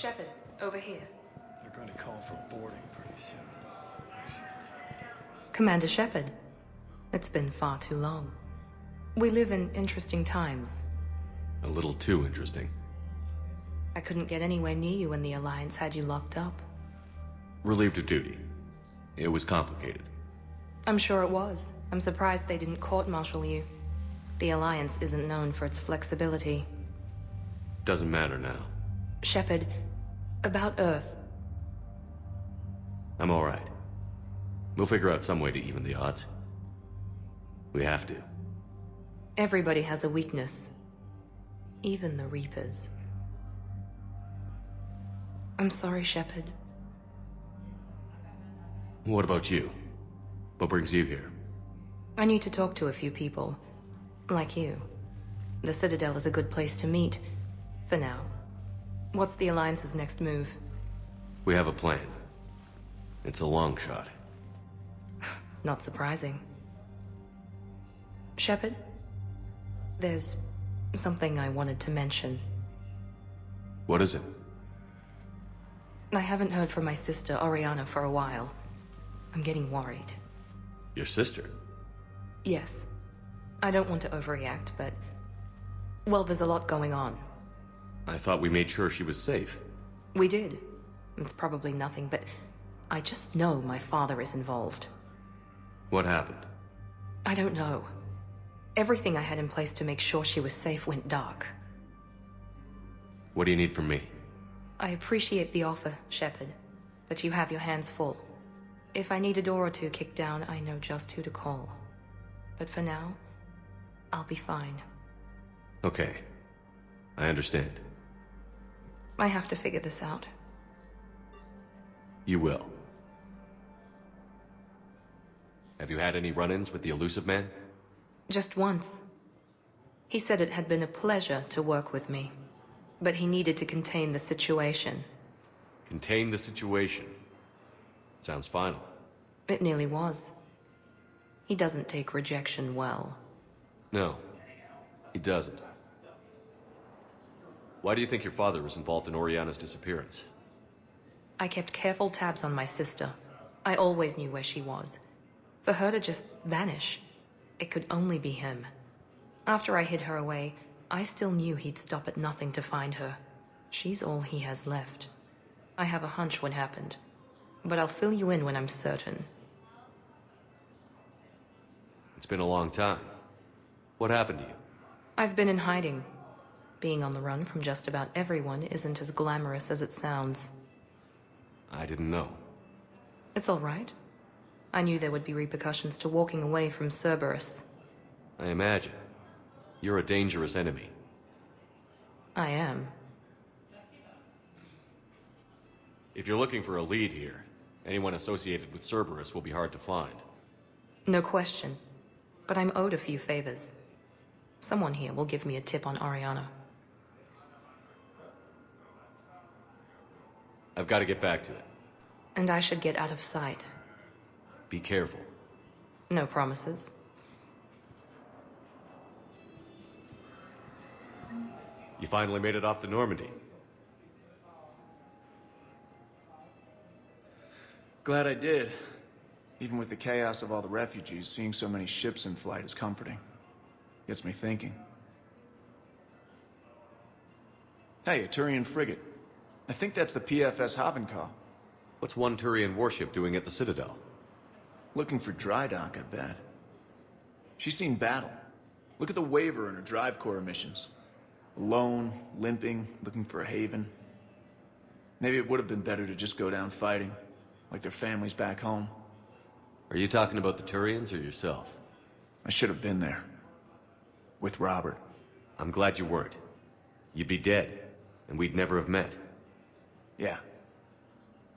Shepard, over here. They're going to call for boarding pretty soon. Commander Shepard. It's been far too long. We live in interesting times. A little too interesting. I couldn't get anywhere near you when the Alliance had you locked up. Relieved of duty. It was complicated. I'm sure it was. I'm surprised they didn't court-martial you. The Alliance isn't known for its flexibility. Doesn't matter now. Shepard, about Earth. I'm alright. We'll figure out some way to even the odds. We have to. Everybody has a weakness. Even the Reapers. I'm sorry, Shepard. What about you? What brings you here? I need to talk to a few people. Like you. The Citadel is a good place to meet. For now. What's the Alliance's next move? We have a plan. It's a long shot. Not surprising. Shepard? There's something I wanted to mention. What is it? I haven't heard from my sister, Oriana, for a while. I'm getting worried. Your sister? Yes. I don't want to overreact, but... well, there's a lot going on. I thought we made sure she was safe. We did. It's probably nothing, but... I just know my father is involved. What happened? I don't know. Everything I had in place to make sure she was safe went dark. What do you need from me? I appreciate the offer, Shepard, but you have your hands full. If I need a door or two kicked down, I know just who to call. But for now, I'll be fine. Okay. I understand. I have to figure this out. You will. Have you had any run-ins with the elusive man? Just once. He said it had been a pleasure to work with me, but he needed to contain the situation. Contain the situation. Sounds final. It nearly was. He doesn't take rejection well. No, he doesn't. Why do you think your father was involved in Oriana's disappearance? I kept careful tabs on my sister. I always knew where she was. For her to just vanish, it could only be him. After I hid her away, I still knew he'd stop at nothing to find her. She's all he has left. I have a hunch what happened, but I'll fill you in when I'm certain. It's been a long time. What happened to you? I've been in hiding. Being on the run from just about everyone isn't as glamorous as it sounds. I didn't know. It's all right. I knew there would be repercussions to walking away from Cerberus. I imagine. You're a dangerous enemy. I am. If you're looking for a lead here, anyone associated with Cerberus will be hard to find. No question. But I'm owed a few favors. Someone here will give me a tip on Oriana. I've got to get back to it. And I should get out of sight. Be careful. No promises. You finally made it off the Normandy. Glad I did. Even with the chaos of all the refugees, seeing so many ships in flight is comforting. Gets me thinking. Hey, a Turian frigate. I think that's the PFS Havenkaw. What's one Turian warship doing at the Citadel? Looking for dry dock, I bet. She's seen battle. Look at the waiver in her drive corps missions. Alone, limping, looking for a haven. Maybe it would have been better to just go down fighting, like their families back home. Are you talking about the Turians or yourself? I should have been there. With Robert. I'm glad you weren't. You'd be dead, and we'd never have met. Yeah.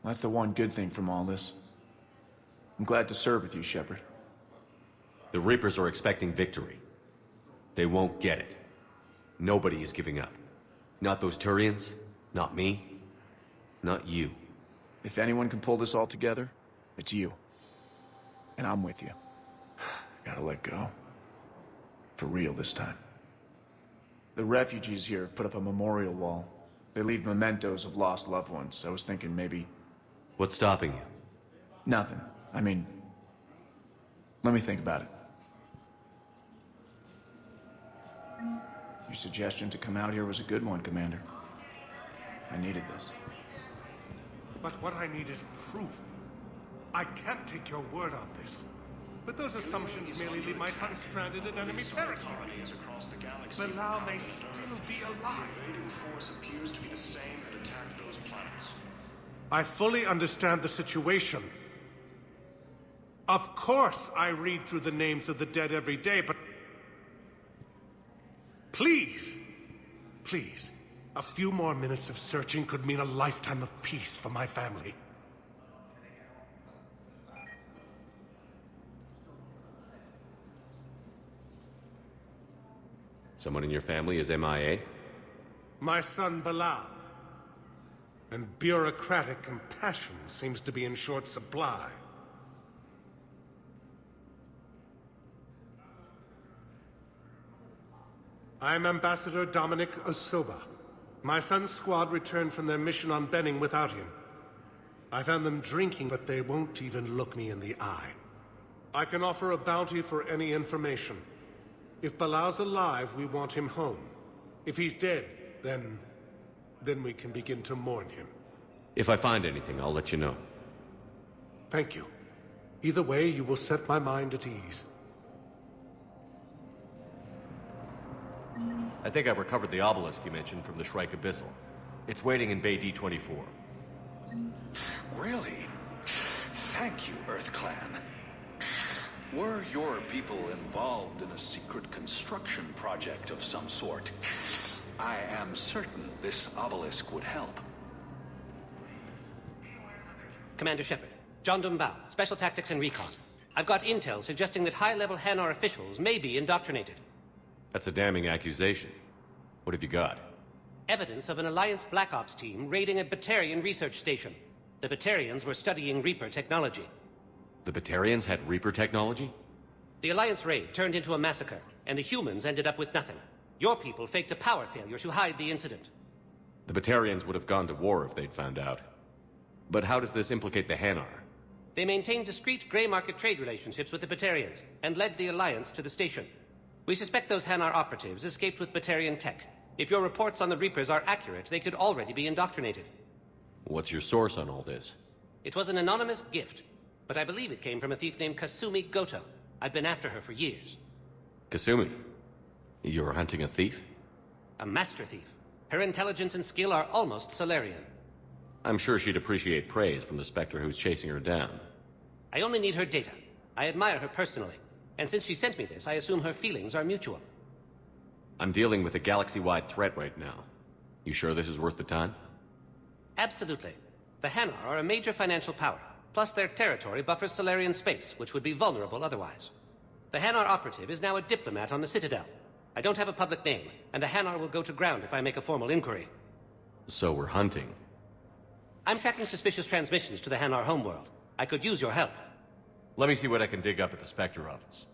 That's the one good thing from all this. I'm glad to serve with you, Shepard. The Reapers are expecting victory. They won't get it. Nobody is giving up. Not those Turians, not me, not you. If anyone can pull this all together, it's you. And I'm with you. Gotta let go. For real this time. The refugees here have put up a memorial wall. They leave mementos of lost loved ones. I was thinking maybe... What's stopping you? Nothing. I mean... Let me think about it. Your suggestion to come out here was a good one, Commander. I needed this. But what I need is proof. I can't take your word on this. But those assumptions merely leave my son stranded in enemy territory. Bilal may still be alive. Force appears to be the same that attacked those planets. I fully understand the situation. Of course I read through the names of the dead every day, but... Please, please, a few more minutes of searching could mean a lifetime of peace for my family. Someone in your family is MIA? My son Bilal. And bureaucratic compassion seems to be in short supply. I'm Ambassador Dominic Osoba. My son's squad returned from their mission on Benning without him. I found them drinking, but they won't even look me in the eye. I can offer a bounty for any information. If Bilal's alive, we want him home. If he's dead, then we can begin to mourn him. If I find anything, I'll let you know. Thank you. Either way, you will set my mind at ease. I think I've recovered the obelisk you mentioned from the Shrike Abyssal. It's waiting in Bay D-24. Really? Thank you, Earth Clan. Were your people involved in a secret construction project of some sort, I am certain this obelisk would help. Commander Shepard, John Dumbao, Special Tactics and Recon. I've got intel suggesting that high-level Hanar officials may be indoctrinated. That's a damning accusation. What have you got? Evidence of an Alliance Black Ops team raiding a Batarian research station. The Batarians were studying Reaper technology. The Batarians had Reaper technology? The Alliance raid turned into a massacre, and the humans ended up with nothing. Your people faked a power failure to hide the incident. The Batarians would have gone to war if they'd found out. But how does this implicate the Hanar? They maintained discreet gray market trade relationships with the Batarians, and led the Alliance to the station. We suspect those Hanar operatives escaped with Batarian tech. If your reports on the Reapers are accurate, they could already be indoctrinated. What's your source on all this? It was an anonymous gift, but I believe it came from a thief named Kasumi Goto. I've been after her for years. Kasumi? You're hunting a thief? A master thief. Her intelligence and skill are almost Solarian. I'm sure she'd appreciate praise from the Spectre who's chasing her down. I only need her data. I admire her personally. And since she sent me this, I assume her feelings are mutual. I'm dealing with a galaxy-wide threat right now. You sure this is worth the time? Absolutely. The Hanar are a major financial power. Plus their territory buffers Solarian space, which would be vulnerable otherwise. The Hanar operative is now a diplomat on the Citadel. I don't have a public name, and the Hanar will go to ground if I make a formal inquiry. So we're hunting. I'm tracking suspicious transmissions to the Hanar homeworld. I could use your help. Let me see what I can dig up at the Spectre office.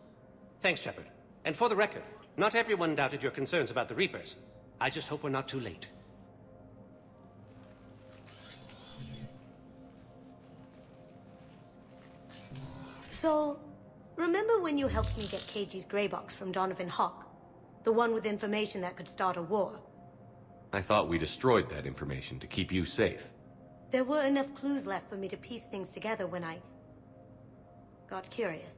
Thanks, Shepard. And for the record, not everyone doubted your concerns about the Reapers. I just hope we're not too late. So, remember when you helped me get KG's grey box from Donovan Hawk? The one with information that could start a war? I thought we destroyed that information to keep you safe. There were enough clues left for me to piece things together when I got curious.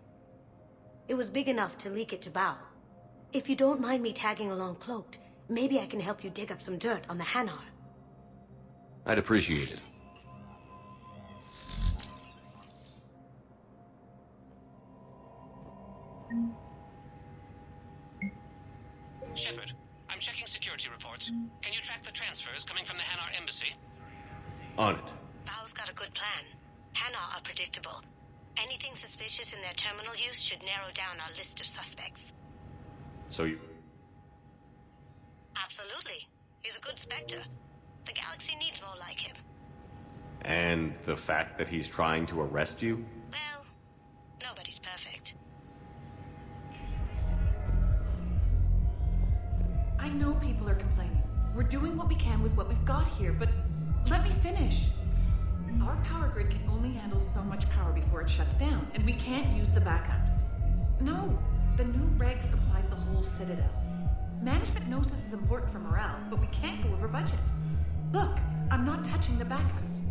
It was big enough to leak it to Bao. If you don't mind me tagging along cloaked, maybe I can help you dig up some dirt on the Hanar. I'd appreciate it. Shepard, I'm checking security reports. Can you track the transfers coming from the Hanar embassy? On it. Bao's got a good plan. Hanar are predictable. Anything suspicious in their terminal use should narrow down our list of suspects. So you... Absolutely. He's a good Spectre. The galaxy needs more like him. And the fact that he's trying to arrest you? Well, nobody's perfect. I know people are complaining. We're doing what we can with what we've got here, but let me finish. Our power grid can only handle so much power before it shuts down, and we can't use the backups. No, the new regs apply to the whole Citadel. Management knows this is important for morale, but we can't go over budget. Look, I'm not touching the backups.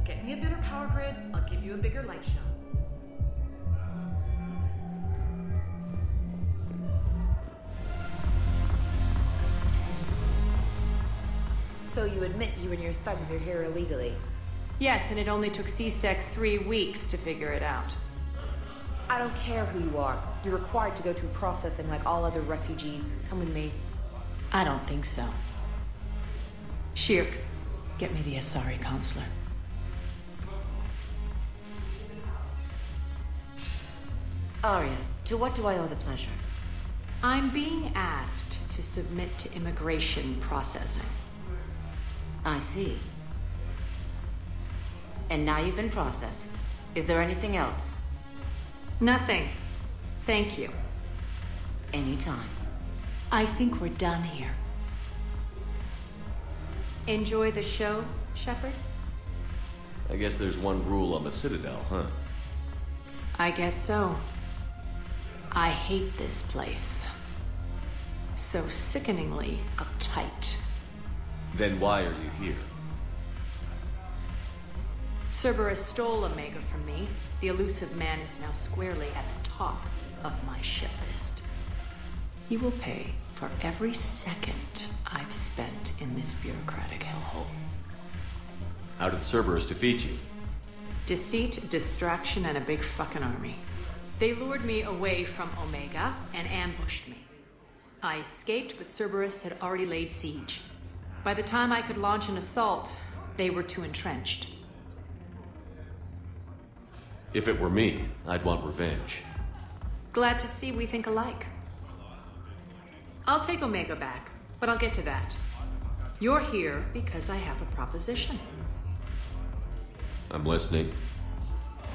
Get me a better power grid, I'll give you a bigger light show. So you admit you and your thugs are here illegally? Yes, and it only took CSEC 3 weeks to figure it out. I don't care who you are. You're required to go through processing like all other refugees. Come with me. I don't think so. Shirk, get me the Asari counselor. Arya, to what do I owe the pleasure? I'm being asked to submit to immigration processing. I see. And now you've been processed. Is there anything else? Nothing. Thank you. Anytime. I think we're done here. Enjoy the show, Shepard? I guess there's one rule on the Citadel, huh? I guess so. I hate this place. So sickeningly uptight. Then why are you here? Cerberus stole Omega from me. The elusive man is now squarely at the top of my shit list. He will pay for every second I've spent in this bureaucratic hellhole. How did Cerberus defeat you? Deceit, distraction, and a big fucking army. They lured me away from Omega and ambushed me. I escaped, but Cerberus had already laid siege. By the time I could launch an assault, they were too entrenched. If it were me, I'd want revenge. Glad to see we think alike. I'll take Omega back, but I'll get to that. You're here because I have a proposition. I'm listening.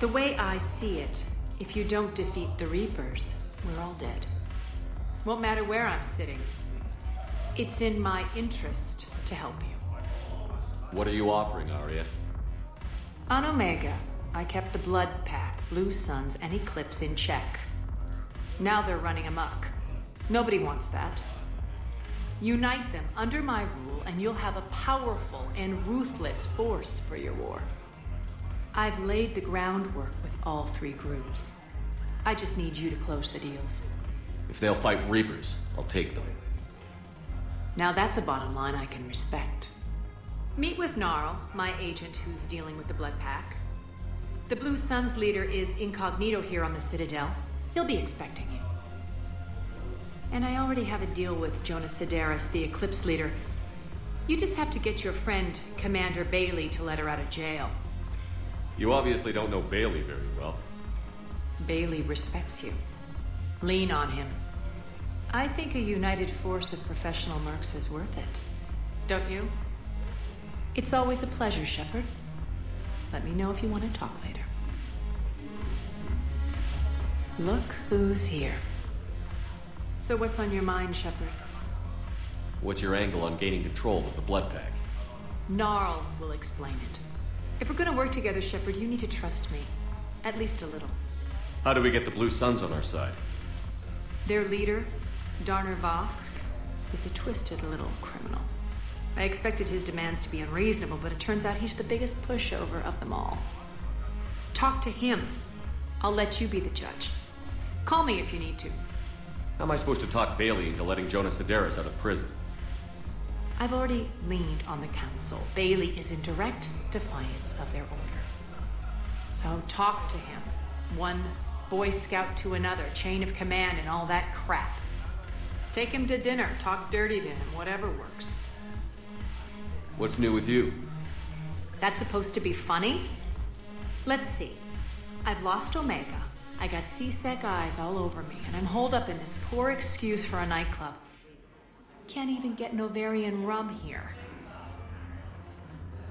The way I see it, if you don't defeat the Reapers, we're all dead. Won't matter where I'm sitting. It's in my interest to help you. What are you offering, Arya? On Omega, I kept the Blood Pack, Blue Suns, and Eclipse in check. Now they're running amok. Nobody wants that. Unite them under my rule, and you'll have a powerful and ruthless force for your war. I've laid the groundwork with all 3 groups. I just need you to close the deals. If they'll fight Reapers, I'll take them. Now that's a bottom line I can respect. Meet with Gnarl, my agent who's dealing with the Blood Pack. The Blue Suns leader is incognito here on the Citadel. He'll be expecting you. And I already have a deal with Jonas Sedaris, the Eclipse leader. You just have to get your friend, Commander Bailey, to let her out of jail. You obviously don't know Bailey very well. Bailey respects you. Lean on him. I think a united force of professional mercs is worth it. Don't you? It's always a pleasure, Shepard. Let me know if you want to talk later. Look who's here. So what's on your mind, Shepard? What's your angle on gaining control of the Blood Pack? Gnarl will explain it. If we're gonna work together, Shepard, you need to trust me. At least a little. How do we get the Blue Suns on our side? Their leader, Darner Vosk, is a twisted little criminal. I expected his demands to be unreasonable, but it turns out he's the biggest pushover of them all. Talk to him. I'll let you be the judge. Call me if you need to. How am I supposed to talk Bailey into letting Jonas Sedaris out of prison? I've already leaned on the council. Bailey is in direct defiance of their order. So talk to him. One Boy Scout to another, chain of command and all that crap. Take him to dinner, talk dirty to him, whatever works. What's new with you? That's supposed to be funny? Let's see. I've lost Omega. I got CSEC eyes all over me, and I'm holed up in this poor excuse for a nightclub. Can't even get Novarian rum here.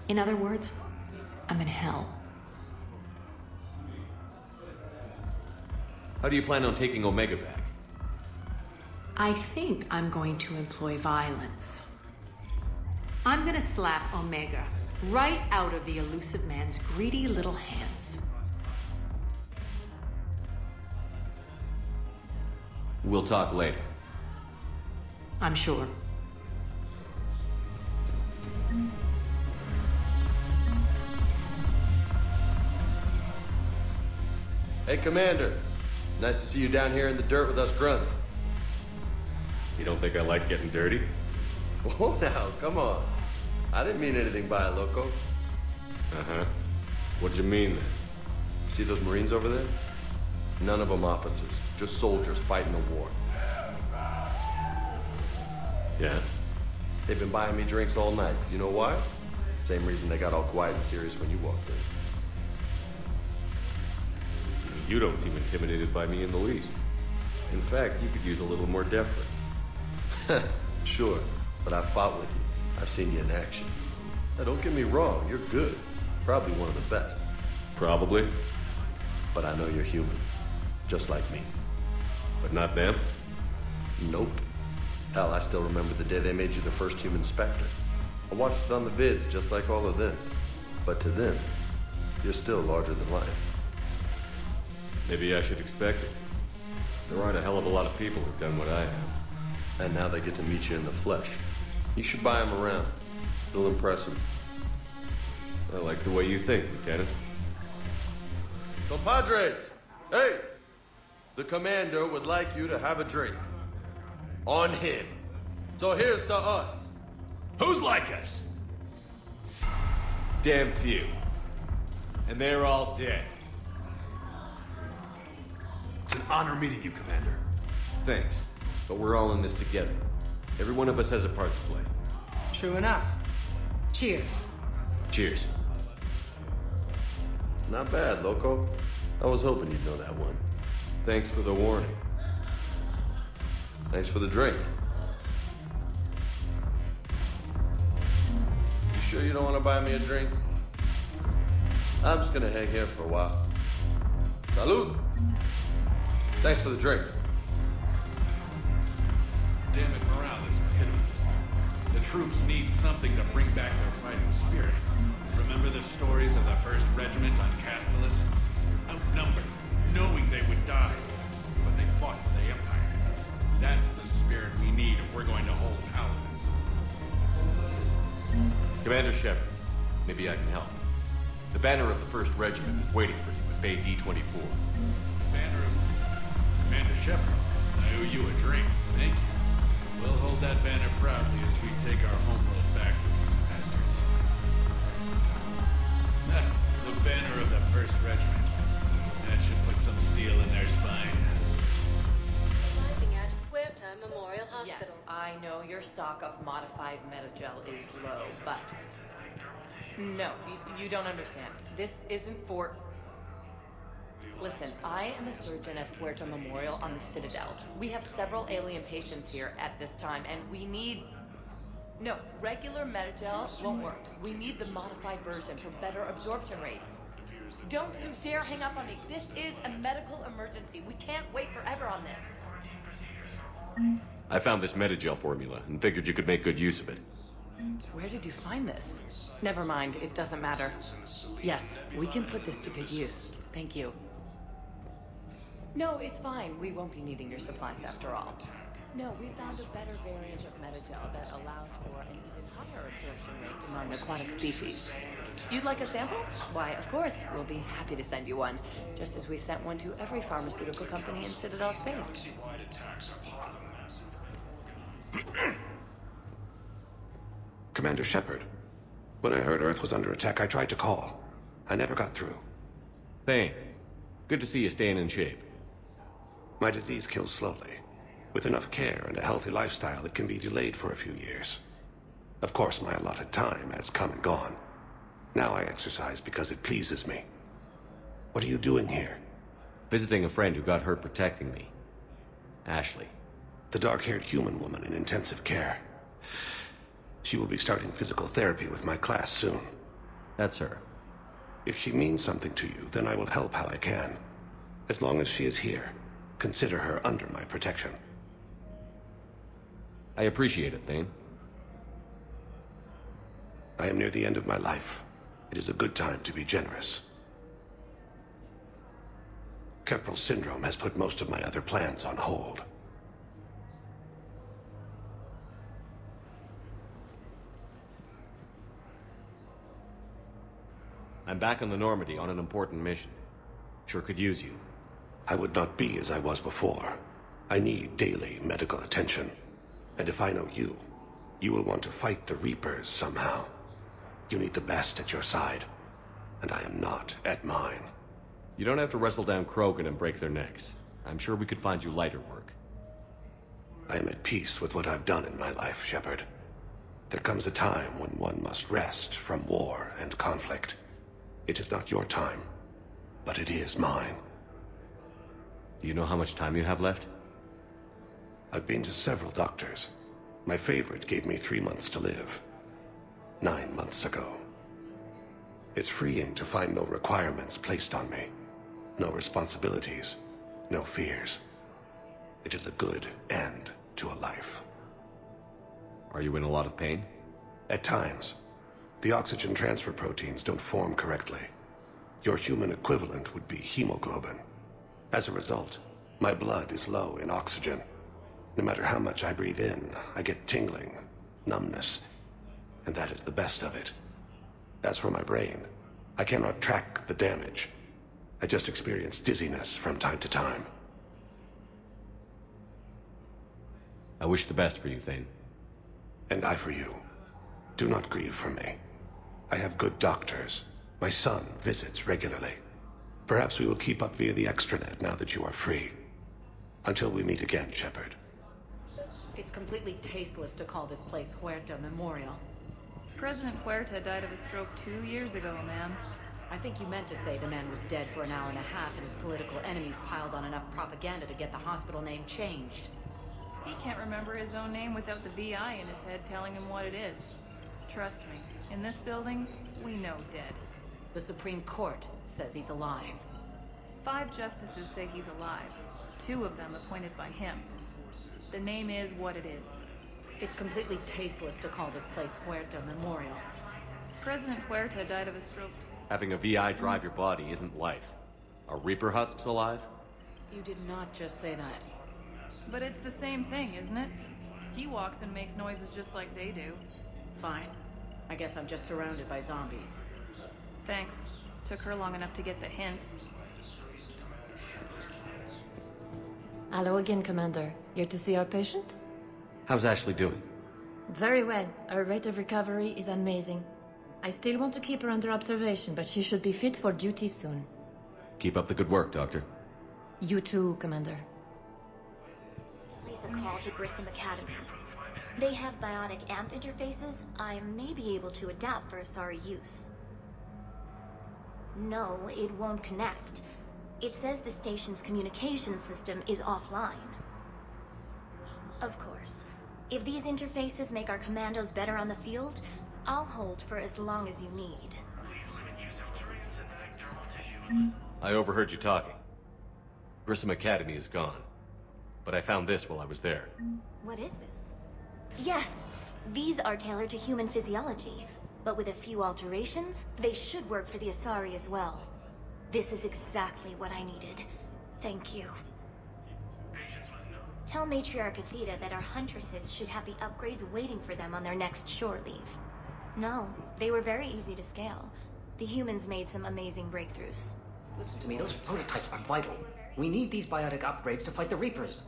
In other words, I'm in hell. How do you plan on taking Omega back? I think I'm going to employ violence. I'm gonna slap Omega right out of the elusive man's greedy little hands. We'll talk later. I'm sure. Hey, Commander. Nice to see you down here in the dirt with us grunts. You don't think I like getting dirty? Whoa, now, come on. I didn't mean anything by it, Loco. Uh-huh. What'd you mean then? See those Marines over there? None of them officers, just soldiers fighting the war. Yeah? They've been buying me drinks all night. You know why? Same reason they got all quiet and serious when you walked in. You don't seem intimidated by me in the least. In fact, you could use a little more deference. Sure, but I've fought with you. I've seen you in action. Now, don't get me wrong, you're good. Probably one of the best. Probably. But I know you're human. Just like me. But not them? Nope. Hell, I still remember the day they made you the first human Spectre. I watched it on the vids, just like all of them. But to them, you're still larger than life. Maybe I should expect it. There aren't a hell of a lot of people who've done what I have. And now they get to meet you in the flesh. You should buy them around. It'll impress them. I like the way you think, Lieutenant. Compadres! Hey! The commander would like you to have a drink. On him. So here's to us. Who's like us? Damn few. And they're all dead. It's an honor meeting you, Commander. Thanks. But we're all in this together. Every one of us has a part to play. True enough. Cheers. Cheers. Not bad, Loco. I was hoping you'd know that one. Thanks for the warning. Thanks for the drink. You sure you don't want to buy me a drink? I'm just gonna hang here for a while. Salud! Thanks for the drink. Damn it, morale is pitiful. The troops need something to bring back their fighting spirit. Remember the stories of the 1st Regiment on Castellus? Outnumbered, knowing they would die, but they fought for the Empire. That's the spirit we need if we're going to hold Paladin. Commander Shepard, maybe I can help. The banner of the 1st Regiment is waiting for you at Bay D-24. Banner of Commander Shepard, I owe you a drink. Thank you. We'll hold that banner proudly as we take our homeworld back from these bastards. The banner of the 1st Regiment. That should put some steel in their spine. Arriving at Huerta Memorial Yes, Hospital. I know your stock of modified metagel is low, but... No, you don't understand. This isn't for... Listen, I am a surgeon at Huerta Memorial on the Citadel. We have several alien patients here at this time, and we need... No, regular metagel won't work. We need the modified version for better absorption rates. Don't you dare hang up on me. This is a medical emergency. We can't wait forever on this. I found this metagel formula and figured you could make good use of it. Where did you find this? Never mind, it doesn't matter. Yes, we can put this to good use. Thank you. No, it's fine. We won't be needing your supplies after all. No, we found a better variant of metagel that allows for an even higher absorption rate among aquatic species. You'd like a sample? Why, of course, we'll be happy to send you one, just as we sent one to every pharmaceutical company in Citadel space. Commander Shepard, when I heard Earth was under attack, I tried to call. I never got through. Thane, good to see you staying in shape. My disease kills slowly. With enough care and a healthy lifestyle, it can be delayed for a few years. Of course, my allotted time has come and gone. Now I exercise because it pleases me. What are you doing here? Visiting a friend who got hurt protecting me. Ashley. The dark-haired human woman in intensive care. She will be starting physical therapy with my class soon. That's her. If she means something to you, then I will help how I can. As long as she is here, consider her under my protection. I appreciate it, Thane. I am near the end of my life. It is a good time to be generous. Keppel syndrome has put most of my other plans on hold. I'm back on the Normandy on an important mission. Sure could use you. I would not be as I was before. I need daily medical attention. And if I know you, you will want to fight the Reapers somehow. You need the best at your side, and I am not at mine. You don't have to wrestle down Krogan and break their necks. I'm sure we could find you lighter work. I am at peace with what I've done in my life, Shepard. There comes a time when one must rest from war and conflict. It is not your time, but it is mine. Do you know how much time you have left? I've been to several doctors. My favorite gave me 3 months to live. 9 months ago. It's freeing to find no requirements placed on me. No responsibilities. No fears. It is a good end to a life. Are you in a lot of pain? At times. The oxygen transfer proteins don't form correctly. Your human equivalent would be hemoglobin. As a result, my blood is low in oxygen. No matter how much I breathe in, I get tingling, numbness, and that is the best of it. As for my brain, I cannot track the damage. I just experience dizziness from time to time. I wish the best for you, Thane. And I for you. Do not grieve for me. I have good doctors. My son visits regularly. Perhaps we will keep up via the extranet now that you are free. Until we meet again, Shepard. It's completely tasteless to call this place Huerta Memorial. President Huerta died of a stroke 2 years ago, ma'am. I think you meant to say the man was dead for an hour and a half and his political enemies piled on enough propaganda to get the hospital name changed. He can't remember his own name without the VI in his head telling him what it is. Trust me, in this building, we know dead. The Supreme Court says he's alive. 5 justices say he's alive. 2 of them appointed by him. The name is what it is. It's completely tasteless to call this place Huerta Memorial. President Huerta died of a stroke. Having a VI drive your body isn't life. Are Reaper husks alive? You did not just say that. But it's the same thing, isn't it? He walks and makes noises just like they do. Fine. I guess I'm just surrounded by zombies. Thanks. Took her long enough to get the hint. Hello again, Commander. Here to see our patient? How's Ashley doing? Very well. Her rate of recovery is amazing. I still want to keep her under observation, but she should be fit for duty soon. Keep up the good work, Doctor. You too, Commander. Place a call to Grissom Academy. They have biotic amp interfaces I may be able to adapt for Asari use. No, it won't connect. It says the station's communication system is offline. Of course, if these interfaces make our commandos better on the field, I'll hold for as long as you need. I overheard you talking. Grissom Academy is gone. But I found this while I was there. What is this? Yes, these are tailored to human physiology, but with a few alterations, they should work for the Asari as well. This is exactly what I needed. Thank you. Tell Matriarch Athena that our huntresses should have the upgrades waiting for them on their next shore leave. No, they were very easy to scale. The humans made some amazing breakthroughs. Listen to me, those prototypes are vital. We need these biotic upgrades to fight the Reapers.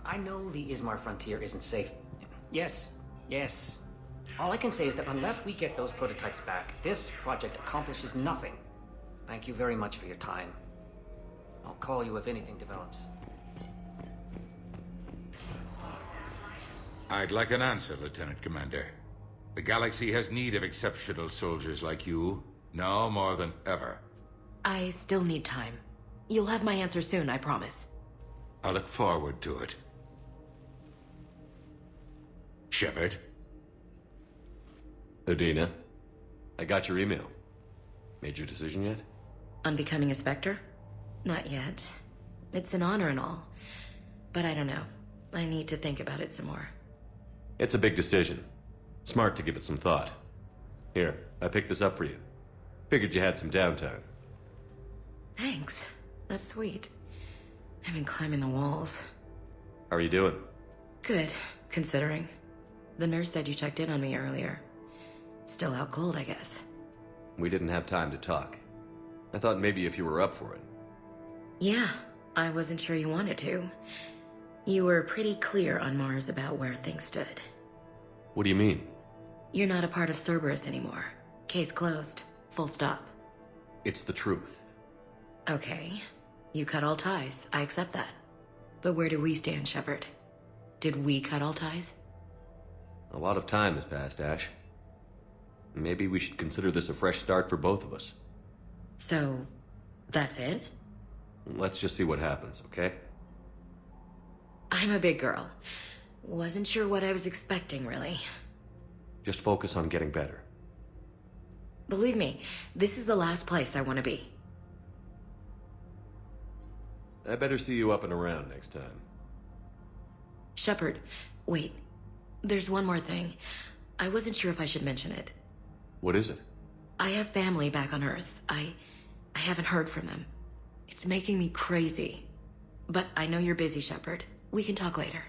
I know the Ismar frontier isn't safe. Yes. All I can say is that unless we get those prototypes back, this project accomplishes nothing. Thank you very much for your time. I'll call you if anything develops. I'd like an answer, Lieutenant Commander. The galaxy has need of exceptional soldiers like you, now more than ever. I still need time. You'll have my answer soon, I promise. I look forward to it. Shepard? Udina, I got your email. Made your decision yet? On becoming a Spectre? Not yet. It's an honor and all. But I don't know. I need to think about it some more. It's a big decision. Smart to give it some thought. Here, I picked this up for you. Figured you had some downtime. Thanks. That's sweet. I've been climbing the walls. How are you doing? Good, considering. The nurse said you checked in on me earlier. Still out cold, I guess. We didn't have time to talk. I thought maybe if you were up for it. Yeah, I wasn't sure you wanted to. You were pretty clear on Mars about where things stood. What do you mean? You're not a part of Cerberus anymore. Case closed. Full stop. It's the truth. Okay. You cut all ties. I accept that. But where do we stand, Shepard? Did we cut all ties? A lot of time has passed, Ash. Maybe we should consider this a fresh start for both of us. So, that's it? Let's just see what happens, okay? I'm a big girl. Wasn't sure what I was expecting, really. Just focus on getting better. Believe me, this is the last place I want to be. I better see you up and around next time. Shepard, wait. There's one more thing. I wasn't sure if I should mention it. What is it? I have family back on Earth. I haven't heard from them. It's making me crazy. But I know you're busy, Shepard. We can talk later.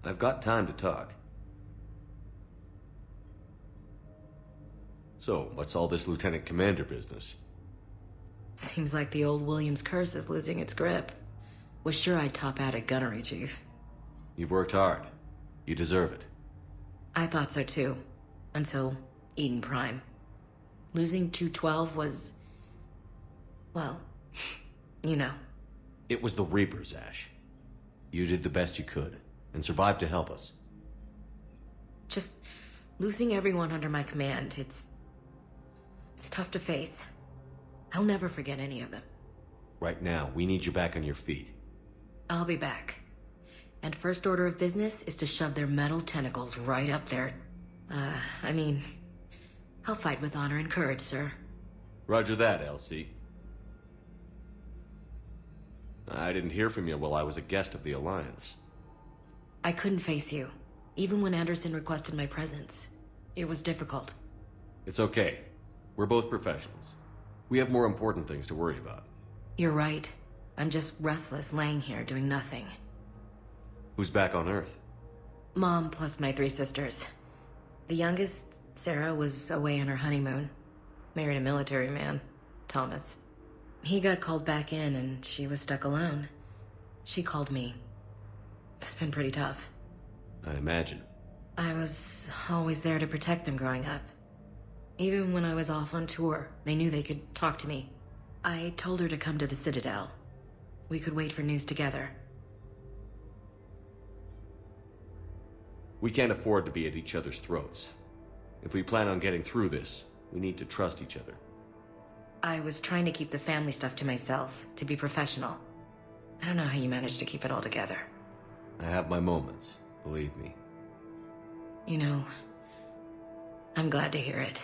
I've got time to talk. So, what's all this Lieutenant Commander business? Seems like the old Williams curse is losing its grip. Was sure I'd top out at gunnery, Chief. You've worked hard. You deserve it. I thought so too. Until Eden Prime. Losing 212 was... well, you know. It was the Reapers, Ash. You did the best you could, and survived to help us. Just losing everyone under my command, it's tough to face. I'll never forget any of them. Right now, we need you back on your feet. I'll be back. And first order of business is to shove their metal tentacles right up there. I mean, I'll fight with honor and courage, sir. Roger that, Elsie. I didn't hear from you while I was a guest of the Alliance. I couldn't face you, even when Anderson requested my presence. It was difficult. It's okay. We're both professionals. We have more important things to worry about. You're right. I'm just restless, laying here doing nothing. Who's back on Earth? Mom plus my 3 sisters. The youngest, Sarah, was away on her honeymoon. Married a military man, Thomas. He got called back in and she was stuck alone. She called me. It's been pretty tough. I imagine. I was always there to protect them growing up. Even when I was off on tour, they knew they could talk to me. I told her to come to the Citadel. We could wait for news together. We can't afford to be at each other's throats. If we plan on getting through this, we need to trust each other. I was trying to keep the family stuff to myself, to be professional. I don't know how you managed to keep it all together. I have my moments, believe me. You know, I'm glad to hear it.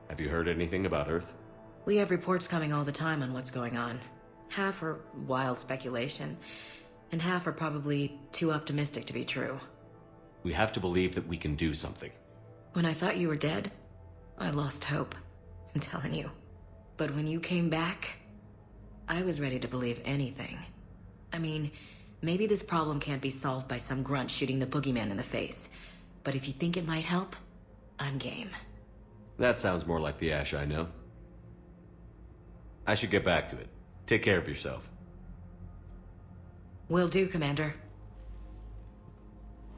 Have you heard anything about Earth? We have reports coming all the time on what's going on. Half are wild speculation, and half are probably too optimistic to be true. We have to believe that we can do something. When I thought you were dead, I lost hope. I'm telling you. But when you came back, I was ready to believe anything. I mean, maybe this problem can't be solved by some grunt shooting the boogeyman in the face. But if you think it might help, I'm game. That sounds more like the Ash I know. I should get back to it. Take care of yourself. Will do, Commander.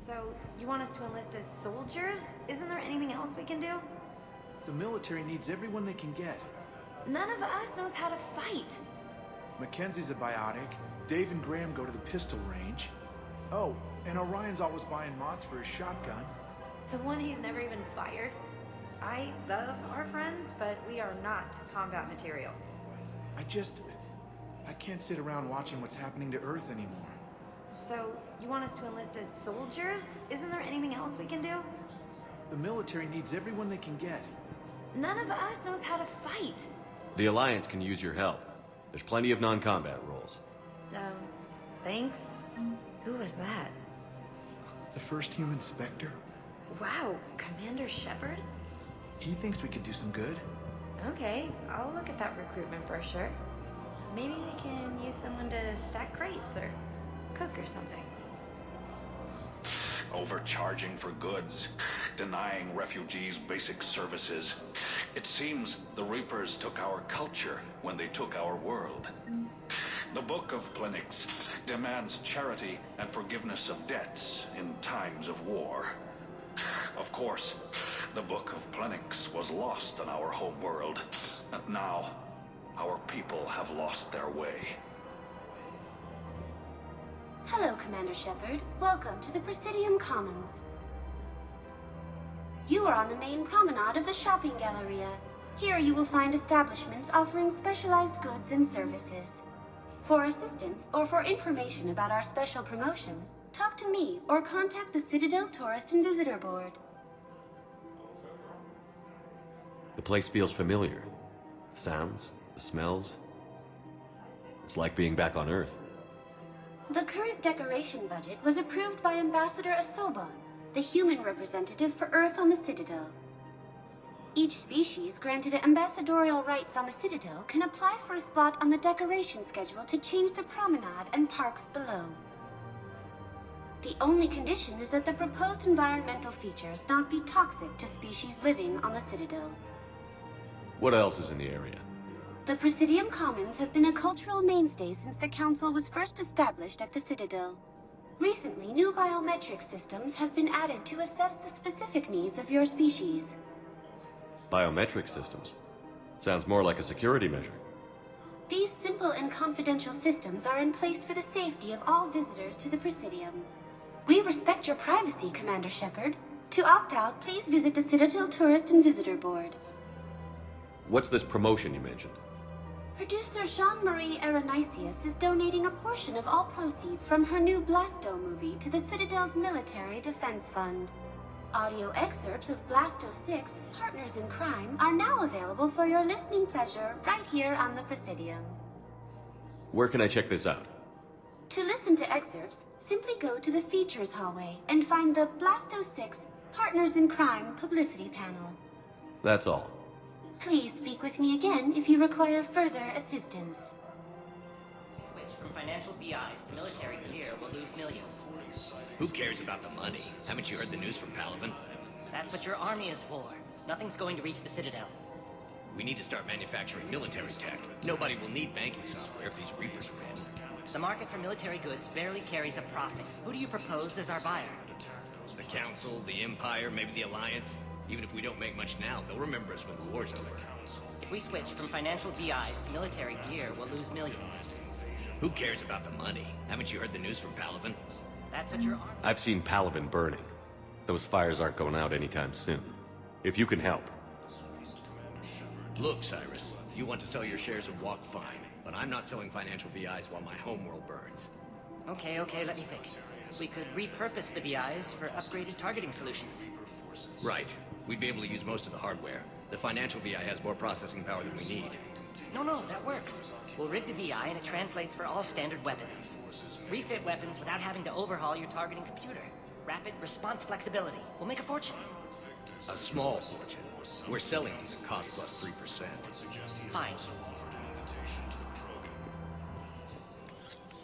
So, you want us to enlist as soldiers? Isn't there anything else we can do? The military needs everyone they can get. None of us knows how to fight. Mackenzie's a biotic. Dave and Graham go to the pistol range. Oh, and Orion's always buying mods for his shotgun. The one he's never even fired. I love our friends, but we are not combat material. I can't sit around watching what's happening to Earth anymore. So, you want us to enlist as soldiers? Isn't there anything else we can do? The military needs everyone they can get. None of us knows how to fight. The Alliance can use your help. There's plenty of non-combat roles. Thanks. Who was that? The first human Spectre? Wow, Commander Shepard? He thinks we could do some good. Okay, I'll look at that recruitment brochure. Maybe they can use someone to stack crates or cook or something. Overcharging for goods, denying refugees basic services. It seems the Reapers took our culture when they took our world. The Book of Plenix demands charity and forgiveness of debts in times of war. Of course, the Book of Plenix was lost on our home world, and now our people have lost their way. Hello, Commander Shepard. Welcome to the Presidium Commons. You are on the main promenade of the shopping galleria. Here you will find establishments offering specialized goods and services. For assistance or for information about our special promotion, talk to me or contact the Citadel Tourist and Visitor Board. The place feels familiar. The sounds, the smells. It's like being back on Earth. The current decoration budget was approved by Ambassador Asoba, the human representative for Earth on the Citadel. Each species granted ambassadorial rights on the Citadel can apply for a slot on the decoration schedule to change the promenade and parks below. The only condition is that the proposed environmental features not be toxic to species living on the Citadel. What else is in the area? The Presidium Commons have been a cultural mainstay since the Council was first established at the Citadel. Recently, new biometric systems have been added to assess the specific needs of your species. Biometric systems. Sounds more like a security measure. These simple and confidential systems are in place for the safety of all visitors to the Presidium. We respect your privacy, Commander Shepard. To opt out, please visit the Citadel Tourist and Visitor Board. What's this promotion you mentioned? Producer Jean-Marie Aronisius is donating a portion of all proceeds from her new Blasto movie to the Citadel's Military Defense Fund. Audio excerpts of Blasto 6, Partners in Crime, are now available for your listening pleasure right here on the Presidium. Where can I check this out? To listen to excerpts, simply go to the Features hallway and find the Blasto 6, Partners in Crime publicity panel. That's all. Please speak with me again if you require further assistance. Switch from financial VIs to military gear will lose millions. Who cares about the money? Haven't you heard the news from Palaven? That's what your army is for. Nothing's going to reach the Citadel. We need to start manufacturing military tech. Nobody will need banking software if these Reapers win. The market for military goods barely carries a profit. Who do you propose as our buyer? The Council, the Empire, maybe the Alliance. Even if we don't make much now, they'll remember us when the war's over. If we switch from financial VIs to military gear, we'll lose millions. Who cares about the money? Haven't you heard the news from Palaven? That's what your army... I've seen Palaven burning. Those fires aren't going out anytime soon. If you can help. Look, Cyrus, you want to sell your shares of Walk, fine. But I'm not selling financial VIs while my homeworld burns. Okay, let me think. We could repurpose the VIs for upgraded targeting solutions. Right. We'd be able to use most of the hardware. The financial VI has more processing power than we need. No, that works. We'll rig the VI and it translates for all standard weapons. Refit weapons without having to overhaul your targeting computer. Rapid response flexibility. We'll make a fortune. A small fortune. We're selling these at cost plus 3%. Fine.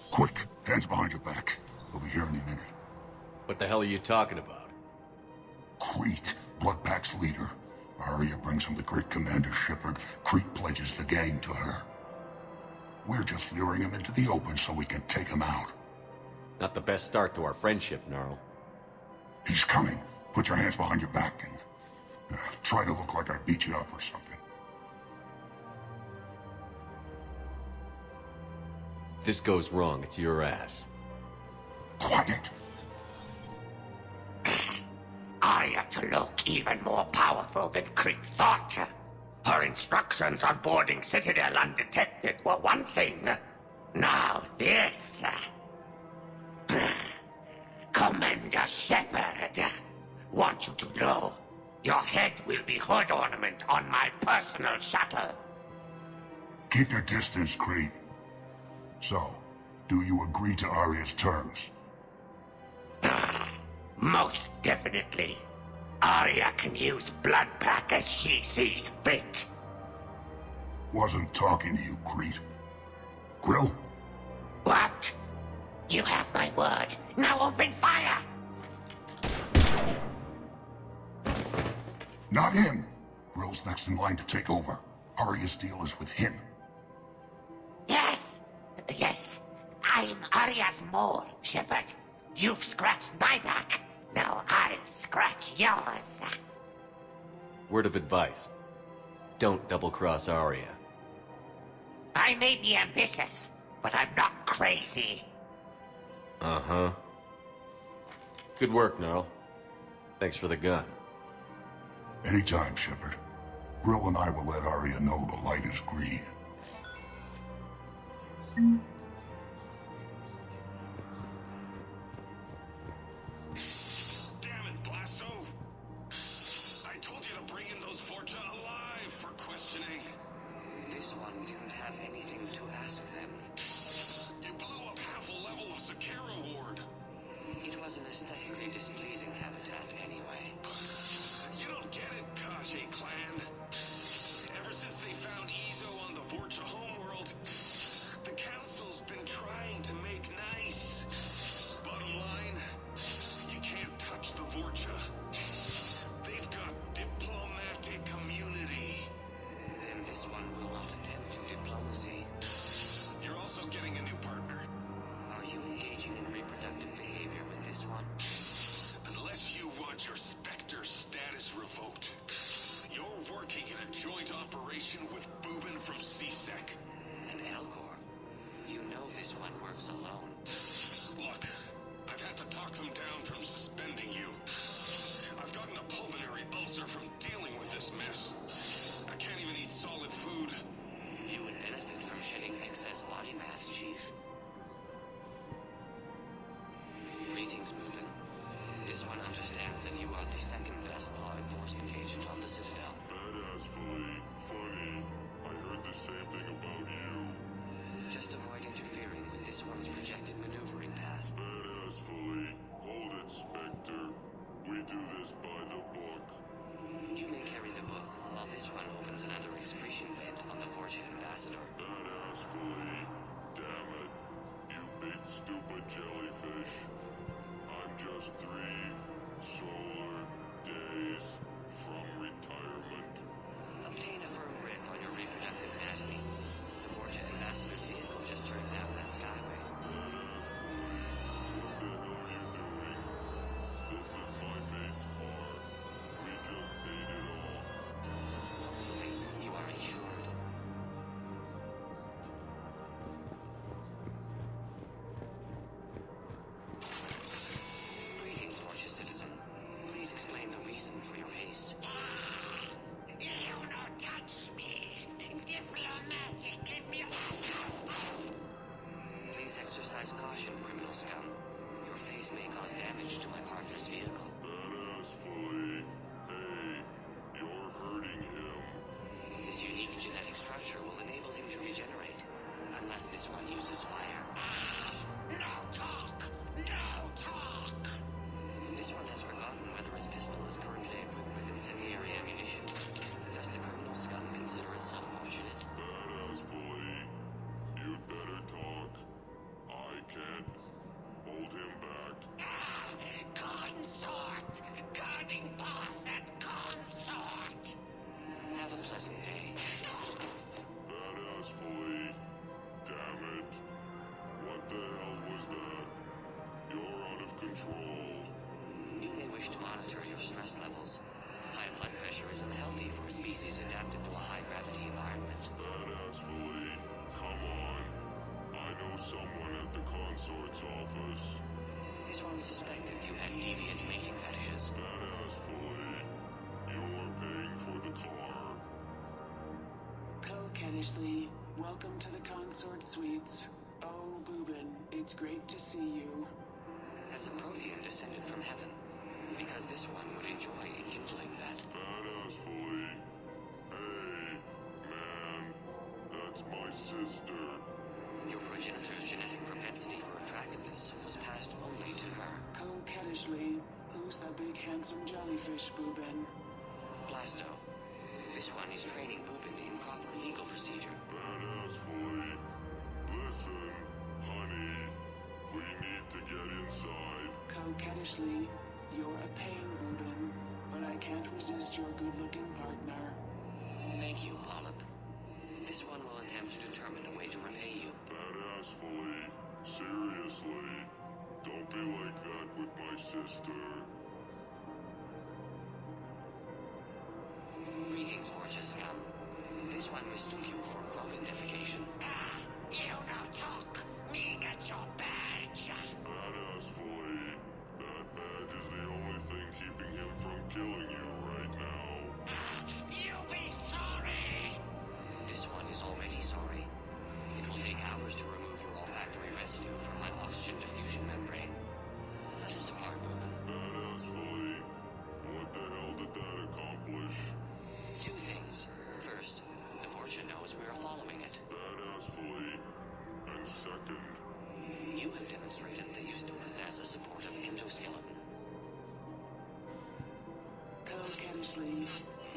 Quick, hands behind your back. We'll be here any minute. What the hell are you talking about? Crete, Bloodpack's leader. Arya brings him the great Commander Shepard. Crete pledges the gang to her. We're just luring him into the open so we can take him out. Not the best start to our friendship, Gnarl. He's coming. Put your hands behind your back and try to look like I beat you up or something. If this goes wrong, it's your ass. Quiet. Arya to look even more powerful than Crete thought. Her instructions on boarding Citadel undetected were one thing. Now this. Commander Shepard, want you to know, your head will be hood ornament on my personal shuttle. Keep your distance, Crete. So, Do you agree to Arya's terms? Most definitely. Arya can use blood pack as she sees fit. Wasn't talking to you, Crete. Grill? What? You have my word. Now open fire! Not him. Grill's next in line to take over. Arya's deal is with him. Yes. Yes. I'm Arya's mole, Shepard. You've scratched my back. Now I'll scratch yours. Word of advice. Don't double-cross Arya. I may be ambitious, but I'm not crazy. Uh-huh. Good work, Gnarl. Thanks for the gun. Anytime, Shepard. Grill and I will let Arya know the light is green. Damn it, Blasto! I told you to bring in those Forja alive for questioning. This one didn't have anything to ask them. You blew up half a level of Sakara Ward. It was an aesthetically displeasing habitat anyway. You don't get it, Kaji clan. Ever since they found Izo on the Vorcha homeworld, the Council's been trying to make nice. Bottom line, you can't touch the Vorcha. They've got diplomatic immunity. Then this one will not attend to diplomacy. You're also getting a new partner. Are you engaging in reproductive behavior with this one? Unless you want your Spectre status revoked, you're working in a joint operation with Boobin from CSEC. And Elcor, you know this one works alone. Look, I've had to talk them down from suspending you. I've gotten a pulmonary ulcer from dealing with this mess. I can't even eat solid food. You would benefit from shedding excess body mass, Chief. Greetings, Boobin. This one understands that you are the second best law enforcement agent on the Citadel. Badassfully funny. I heard the same thing about you. Just avoid interfering with this one's projected maneuvering path. Badassfully. Hold it, Spectre. We do this by the book. You may carry the book, while this one opens another excretion vent on the Fortune Ambassador. Badassfully. Damn it. You big stupid jellyfish. I'm just 3 solar days from retirement. Obtain a firm grip on your reproductive anatomy. The Fortune Ambassador's vehicle just turned down that skyway. What the hell are you doing? This is my mate's car. We just paid it off. Hopefully, you are insured. Greetings, Fortune citizen. Please explain the reason for your haste. You don't touch me. Diplomatic Please exercise caution, criminal scum. Your face may cause damage to my partner's vehicle. Badassfully. Hey, you're hurting him. His unique genetic structure will enable him to regenerate, unless this one uses fire. No talk! No talk! This one has forgotten whether its pistol is currently equipped with incendiary ammunition. Does the criminal scum consider itself fortunate? Badassfully. You'd better talk. I can't hold him back. Consort! Guarding boss at consort! Have a pleasant day. Badassfully. Damn it. What the hell was that? You're out of control. You may wish to monitor your stress levels. High blood pressure is unhealthy for a species adapted to a high-gravity environment. Badassfully. Come on. I know someone at the consort's office. This one suspected you had deviant mating fetishes. Badassfully. You're paying for the car. Kennishley, welcome to the Consort Suites. Oh, Boobin, it's great to see you. As a Prothean descended from heaven, because this one would enjoy enkindling that. Badassfully. Hey, man, that's my sister. Your progenitor's genetic propensity for attractiveness was passed only to her. Coquettishly, who's that big handsome jellyfish, Boobin? Blasto. This one is training Boobin in proper legal procedure. Badass fully. Listen, honey. We need to get inside. Coquettishly, you're a pain, Boobin, but I can't resist your good-looking partner. Thank you, Polyp. This one will attempt to determine a way to repay you. Badass fully. Seriously. Don't be like that with my sister. Greetings, Fortune scum. This one mistook you for groping defecation. You don't talk. Me get your badge. Badass fully. That badge is the only thing keeping him from killing you right now. You'll be sorry. This one is already sorry. It will take hours to remove your olfactory residue from my oxygen diffusion membrane. Let us depart, Boobin. Badass fully. What the hell did that accomplish? Two things. First, the Fortune knows we are following it. Badass fully. And second, you have demonstrated that you still possess a supportive endoskeleton. Coquettishly,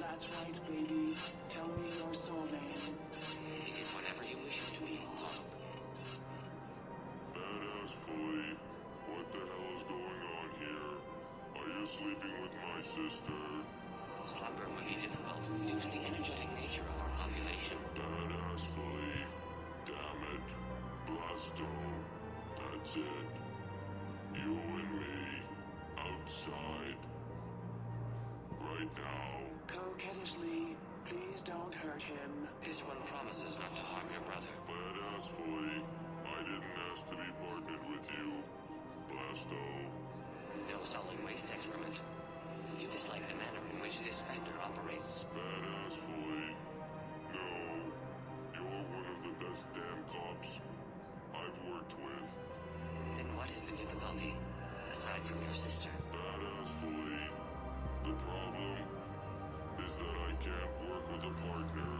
that's right, baby. Tell me your soul name. It is whatever you wish it to be, Polyp. Badass fully. What the hell is going on here? Are you sleeping with my sister? Slumber would be difficult due to the energetic nature of our population. Badass fully. Damn it. Blasto. That's it. You and me. Outside. Right now. Coquettishly, please don't hurt him. This one promises not to harm your brother. Badass fully. I didn't ask to be partnered with you. Blasto. No solid waste excrement. You dislike the manner in which this specter operates. Badass fully. No. You're one of the best damn cops I've worked with. Then what is the difficulty, aside from your sister? Badass fully. The problem is that I can't work with a partner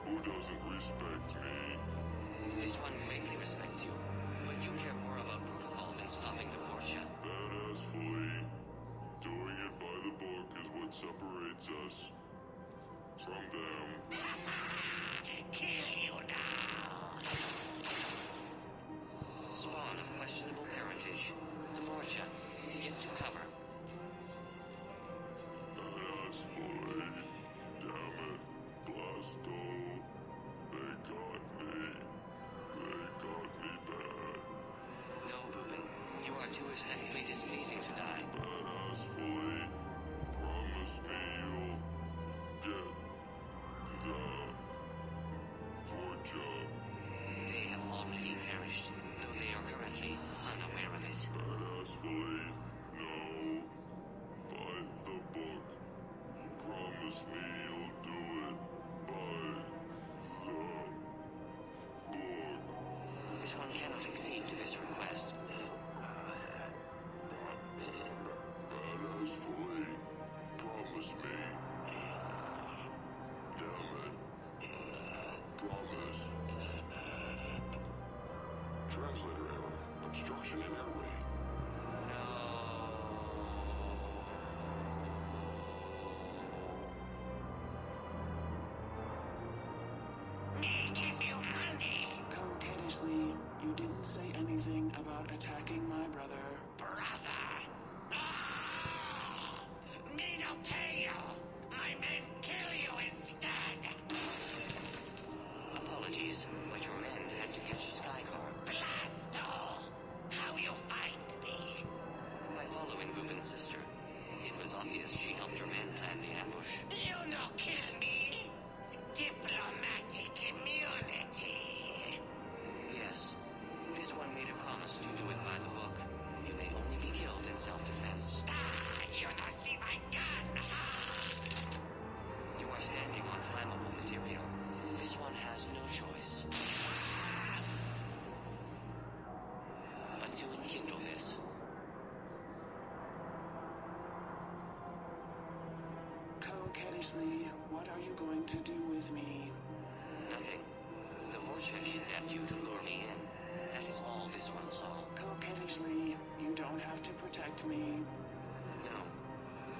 who doesn't respect me. This one greatly respects you, but you care more about protocol than stopping the Fortune. Badass fully. Doing it by the book is what separates us from them. Kill you now. Spawn of questionable parentage. The Fortune. Get to cover. Badass fully. Damn it. Blasto. They got me. They got me bad. No, Boobin. You are too aesthetically displeasing to die. Badass fully. Promise me you'll get the Fortune. They have already perished, though they are currently unaware of it. Badass fully. No. By the book. Promise me you'll do it by the book. This one cannot accede to this request. Badass fully. Promise me. Damn it. Promise. Translator error. Obstruction in airway. Me give you money. Coquettishly, you didn't say anything about attacking my brother. Brother. Me no pay you. My men kill you instead. Apologies, but your men had to catch a sky car. Blasto. How you find me? By following Boobin's sister. It was obvious she helped your men plan the ambush. You no kill me. Diplomatic immunity. Yes. This one made a promise to do it by the book. You may only be killed in self-defense. You no see my gun, huh? You are standing on flammable material. This one has no choice but to enkindle this. Coquettishly, what are you going to do with me? Nothing. The Vorcha kidnapped you to lure me in. That is all this one saw. Coquettishly, you don't have to protect me. No.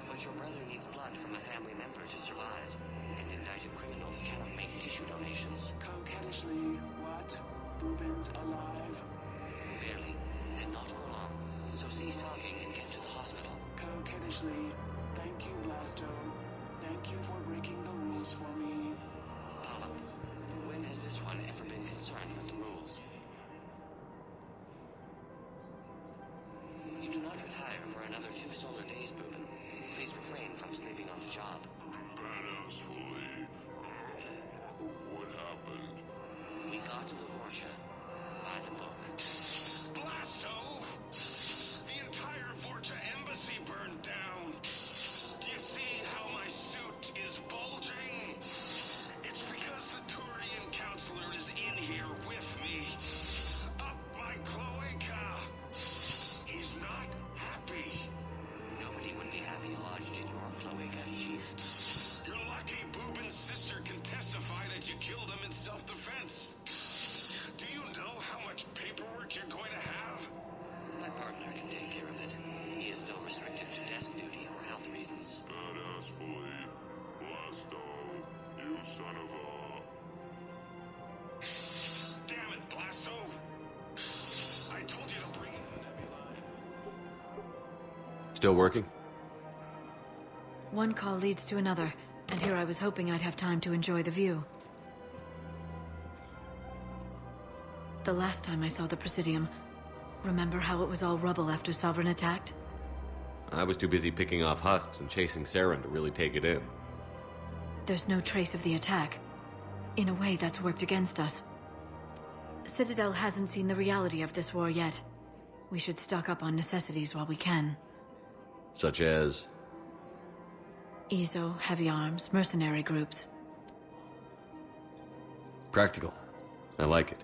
But your brother needs blood from a family member to survive, and indicted criminals cannot make tissue donations. Coquettishly, what? Boobin's alive? Barely, and not for long. So cease talking and get to the hospital. Coquettishly, thank you, Blasto. Thank you for breaking the rules for me. Paula, when has this one ever been concerned with the rules? You do not retire for another 2 solar days, Boobin. Please refrain from sleeping on the job. Badass fully. What happened? We got to the Vorcha. By the book. Blasto! The entire Vorcha embassy burned down. Do you see how my suit is bulging? It's because the Turian counselor is in here with me. Up my cloaca. He's not happy. Nobody would be happy lodged in your cloaca, Chief. You're lucky Boobin's sister can testify that you killed him in self-defense. Do you know how much paperwork you're going to have? My partner can take care of it. He is still restricted to desk duty for health reasons. Badass fully. Blasto. You son of a... Damn it, Blasto! I told you to bring in the nebula. Still working? One call leads to another, and here I was hoping I'd have time to enjoy the view. The last time I saw the Presidium, remember how it was all rubble after Sovereign attacked? I was too busy picking off husks and chasing Saren to really take it in. There's no trace of the attack. In a way, that's worked against us. Citadel hasn't seen the reality of this war yet. We should stock up on necessities while we can. Such as? Ezo, heavy arms, mercenary groups. Practical. I like it.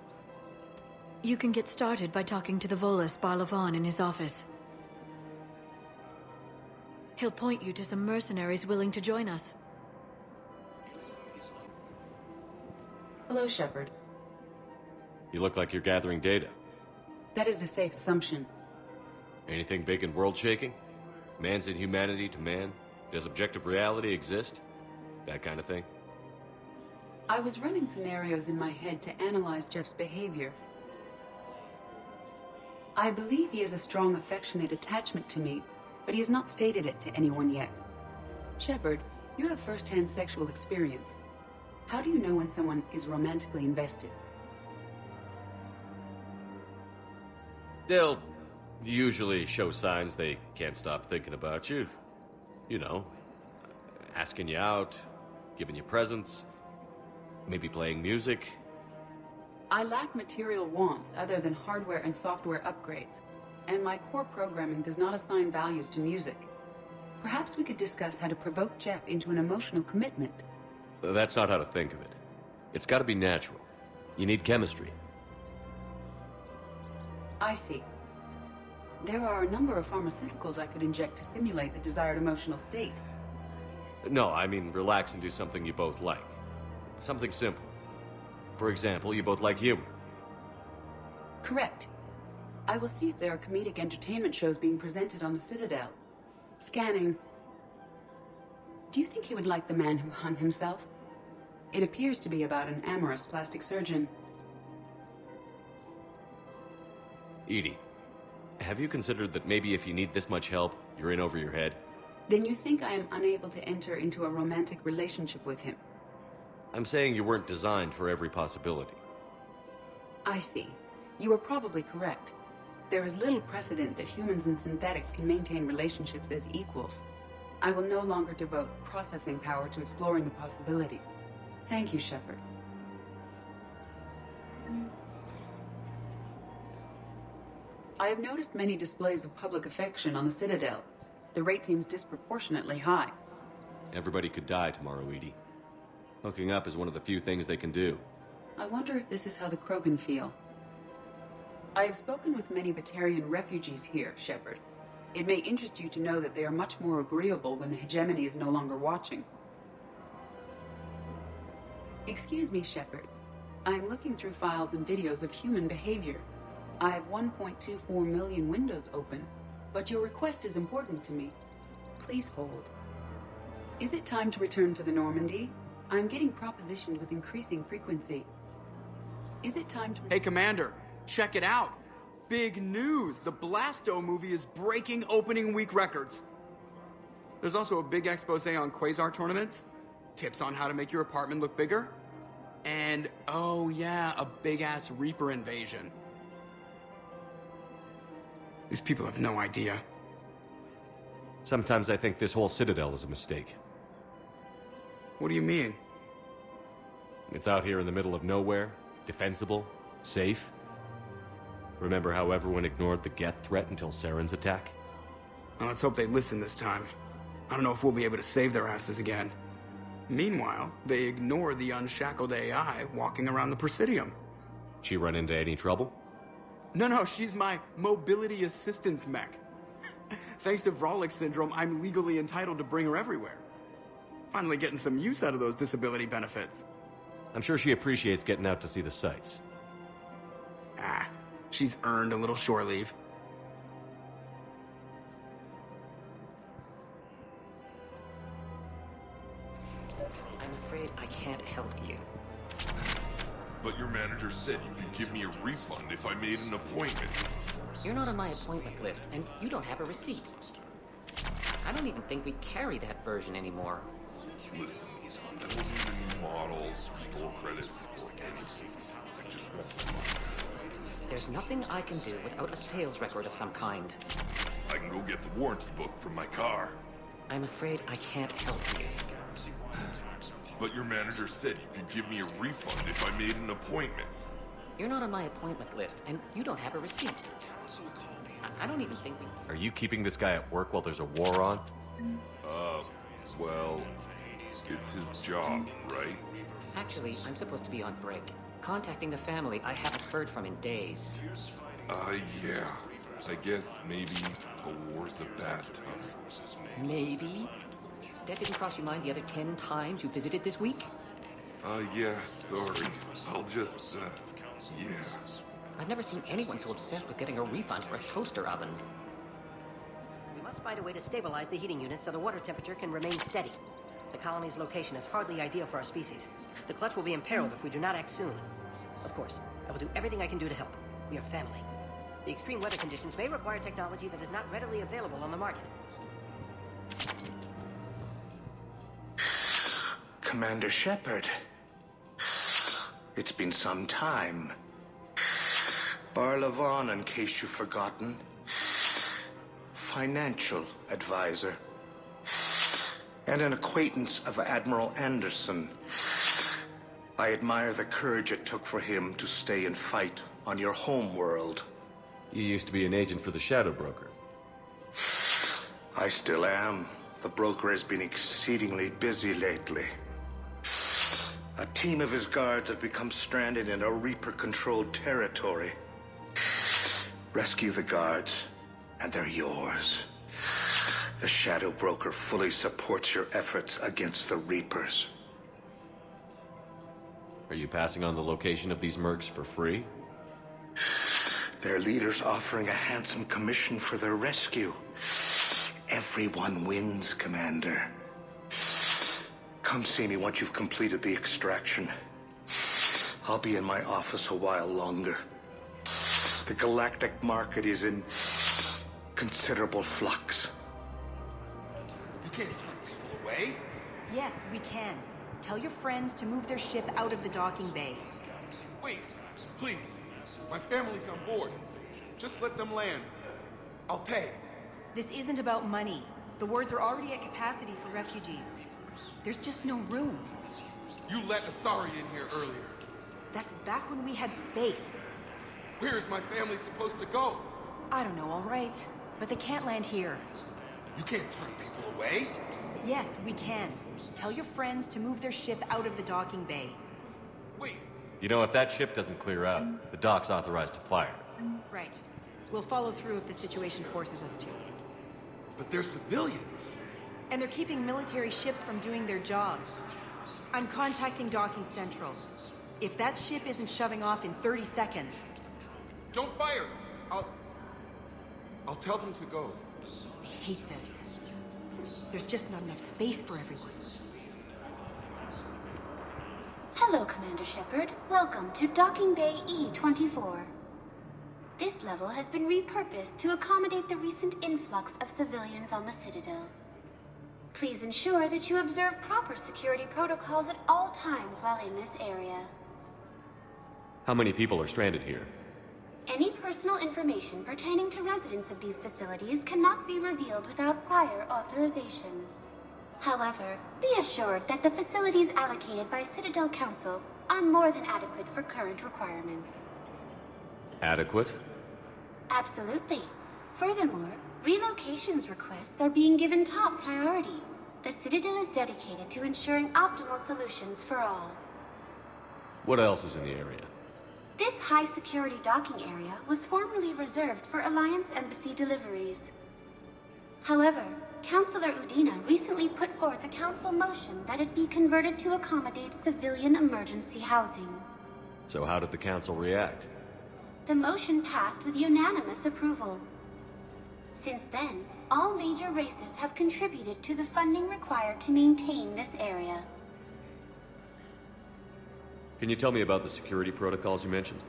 You can get started by talking to the Volus Barlavon in his office. He'll point you to some mercenaries willing to join us. Hello, Shepard. You look like you're gathering data. That is a safe assumption. Anything big and world-shaking? Man's inhumanity to man? Does objective reality exist? That kind of thing? I was running scenarios in my head to analyze Jeff's behavior. I believe he has a strong affectionate attachment to me, but he has not stated it to anyone yet. Shepard, you have first-hand sexual experience. How do you know when someone is romantically invested? They'll usually show signs they can't stop thinking about you. You know, asking you out, giving you presents, maybe playing music. I lack material wants other than hardware and software upgrades, and my core programming does not assign values to music. Perhaps we could discuss how to provoke Jeff into an emotional commitment. That's not how to think of it. It's got to be natural. You need chemistry. I see. There are a number of pharmaceuticals I could inject to simulate the desired emotional state. No, I mean relax and do something you both like. Something simple. For example, you both like humor. Correct. I will see if there are comedic entertainment shows being presented on the Citadel. Scanning. Do you think he would like The Man Who Hung Himself? It appears to be about an amorous plastic surgeon. Edie, have you considered that maybe if you need this much help, you're in over your head? Then you think I am unable to enter into a romantic relationship with him? I'm saying you weren't designed for every possibility. I see. You are probably correct. There is little precedent that humans and synthetics can maintain relationships as equals. I will no longer devote processing power to exploring the possibility. Thank you, Shepard. I have noticed many displays of public affection on the Citadel. The rate seems disproportionately high. Everybody could die tomorrow, Edie. Hooking up is one of the few things they can do. I wonder if this is how the Krogan feel. I have spoken with many Batarian refugees here, Shepard. It may interest you to know that they are much more agreeable when the hegemony is no longer watching. Excuse me, Shepard. I'm looking through files and videos of human behavior. I have 1.24 million windows open, but your request is important to me. Please hold. Is it time to return to the Normandy? I'm getting propositioned with increasing frequency. Is it time to... Hey, Commander, check it out. Big news! The Blasto movie is breaking opening week records. There's also a big expose on Quasar tournaments, tips on how to make your apartment look bigger, and, oh yeah, a big-ass Reaper invasion. These people have no idea. Sometimes I think this whole Citadel is a mistake. What do you mean? It's out here in the middle of nowhere, defensible, safe. Remember how everyone ignored the Geth threat until Saren's attack? Well, let's hope they listen this time. I don't know if we'll be able to save their asses again. Meanwhile, they ignore the unshackled AI walking around the Presidium. She run into any trouble? No, she's my mobility assistance mech. Thanks to Vrolic syndrome, I'm legally entitled to bring her everywhere. Finally getting some use out of those disability benefits. I'm sure she appreciates getting out to see the sights. She's earned a little shore leave. I'm afraid I can't help you. But your manager said you could give me a refund if I made an appointment. You're not on my appointment list, and you don't have a receipt. I don't even think we carry that version anymore. Listen, I don't need any models, store credits, or anything. I just want the money. There's nothing I can do without a sales record of some kind. I can go get the warranty book from my car. I'm afraid I can't help you. But your manager said you could give me a refund if I made an appointment. You're not on my appointment list, and you don't have a receipt. I don't even think we... Are you keeping this guy at work while there's a war on? Well, it's his job, right? Actually, I'm supposed to be on break. Contacting the family I haven't heard from in days. Yeah. I guess maybe a war's a bad time. Maybe? That didn't cross your mind the other 10 times you visited this week? Yeah, sorry. I'll just, yeah. I've never seen anyone so obsessed with getting a refund for a toaster oven. We must find a way to stabilize the heating unit so the water temperature can remain steady. The colony's location is hardly ideal for our species. The clutch will be imperiled if we do not act soon. Of course, I will do everything I can do to help. We are family. The extreme weather conditions may require technology that is not readily available on the market. Commander Shepard. It's been some time. Barlavon, in case you've forgotten. Financial advisor. And an acquaintance of Admiral Anderson. I admire the courage it took for him to stay and fight on your home world. You used to be an agent for the Shadow Broker. I still am. The broker has been exceedingly busy lately. A team of his guards have become stranded in a Reaper-controlled territory. Rescue the guards, and they're yours. The Shadow Broker fully supports your efforts against the Reapers. Are you passing on the location of these mercs for free? Their leader's offering a handsome commission for their rescue. Everyone wins, Commander. Come see me once you've completed the extraction. I'll be in my office a while longer. The galactic market is in considerable flux. You can't turn people away. Yes, we can. Tell your friends to move their ship out of the docking bay. Wait, please. My family's on board. Just let them land. I'll pay. This isn't about money. The wards are already at capacity for refugees. There's just no room. You let Asari in here earlier. That's back when we had space. Where is my family supposed to go? I don't know, all right. But they can't land here. You can't turn people away. Yes, we can. Tell your friends to move their ship out of the docking bay. Wait. You know, if that ship doesn't clear out, the dock's authorized to fire. Right. We'll follow through if the situation forces us to. But they're civilians. And they're keeping military ships from doing their jobs. I'm contacting Docking Central. If that ship isn't shoving off in 30 seconds... Don't fire! I'll tell them to go. I hate this. There's just not enough space for everyone. Hello, Commander Shepard. Welcome to Docking Bay E-24. This level has been repurposed to accommodate the recent influx of civilians on the Citadel. Please ensure that you observe proper security protocols at all times while in this area. How many people are stranded here? Any personal information pertaining to residents of these facilities cannot be revealed without prior authorization. However, be assured that the facilities allocated by Citadel Council are more than adequate for current requirements. Adequate? Absolutely. Furthermore, relocations requests are being given top priority. The Citadel is dedicated to ensuring optimal solutions for all. What else is in the area? This high-security docking area was formerly reserved for Alliance Embassy deliveries. However, Councilor Udina recently put forth a council motion that it be converted to accommodate civilian emergency housing. So how did the council react? The motion passed with unanimous approval. Since then, all major races have contributed to the funding required to maintain this area. Can you tell me about the security protocols you mentioned?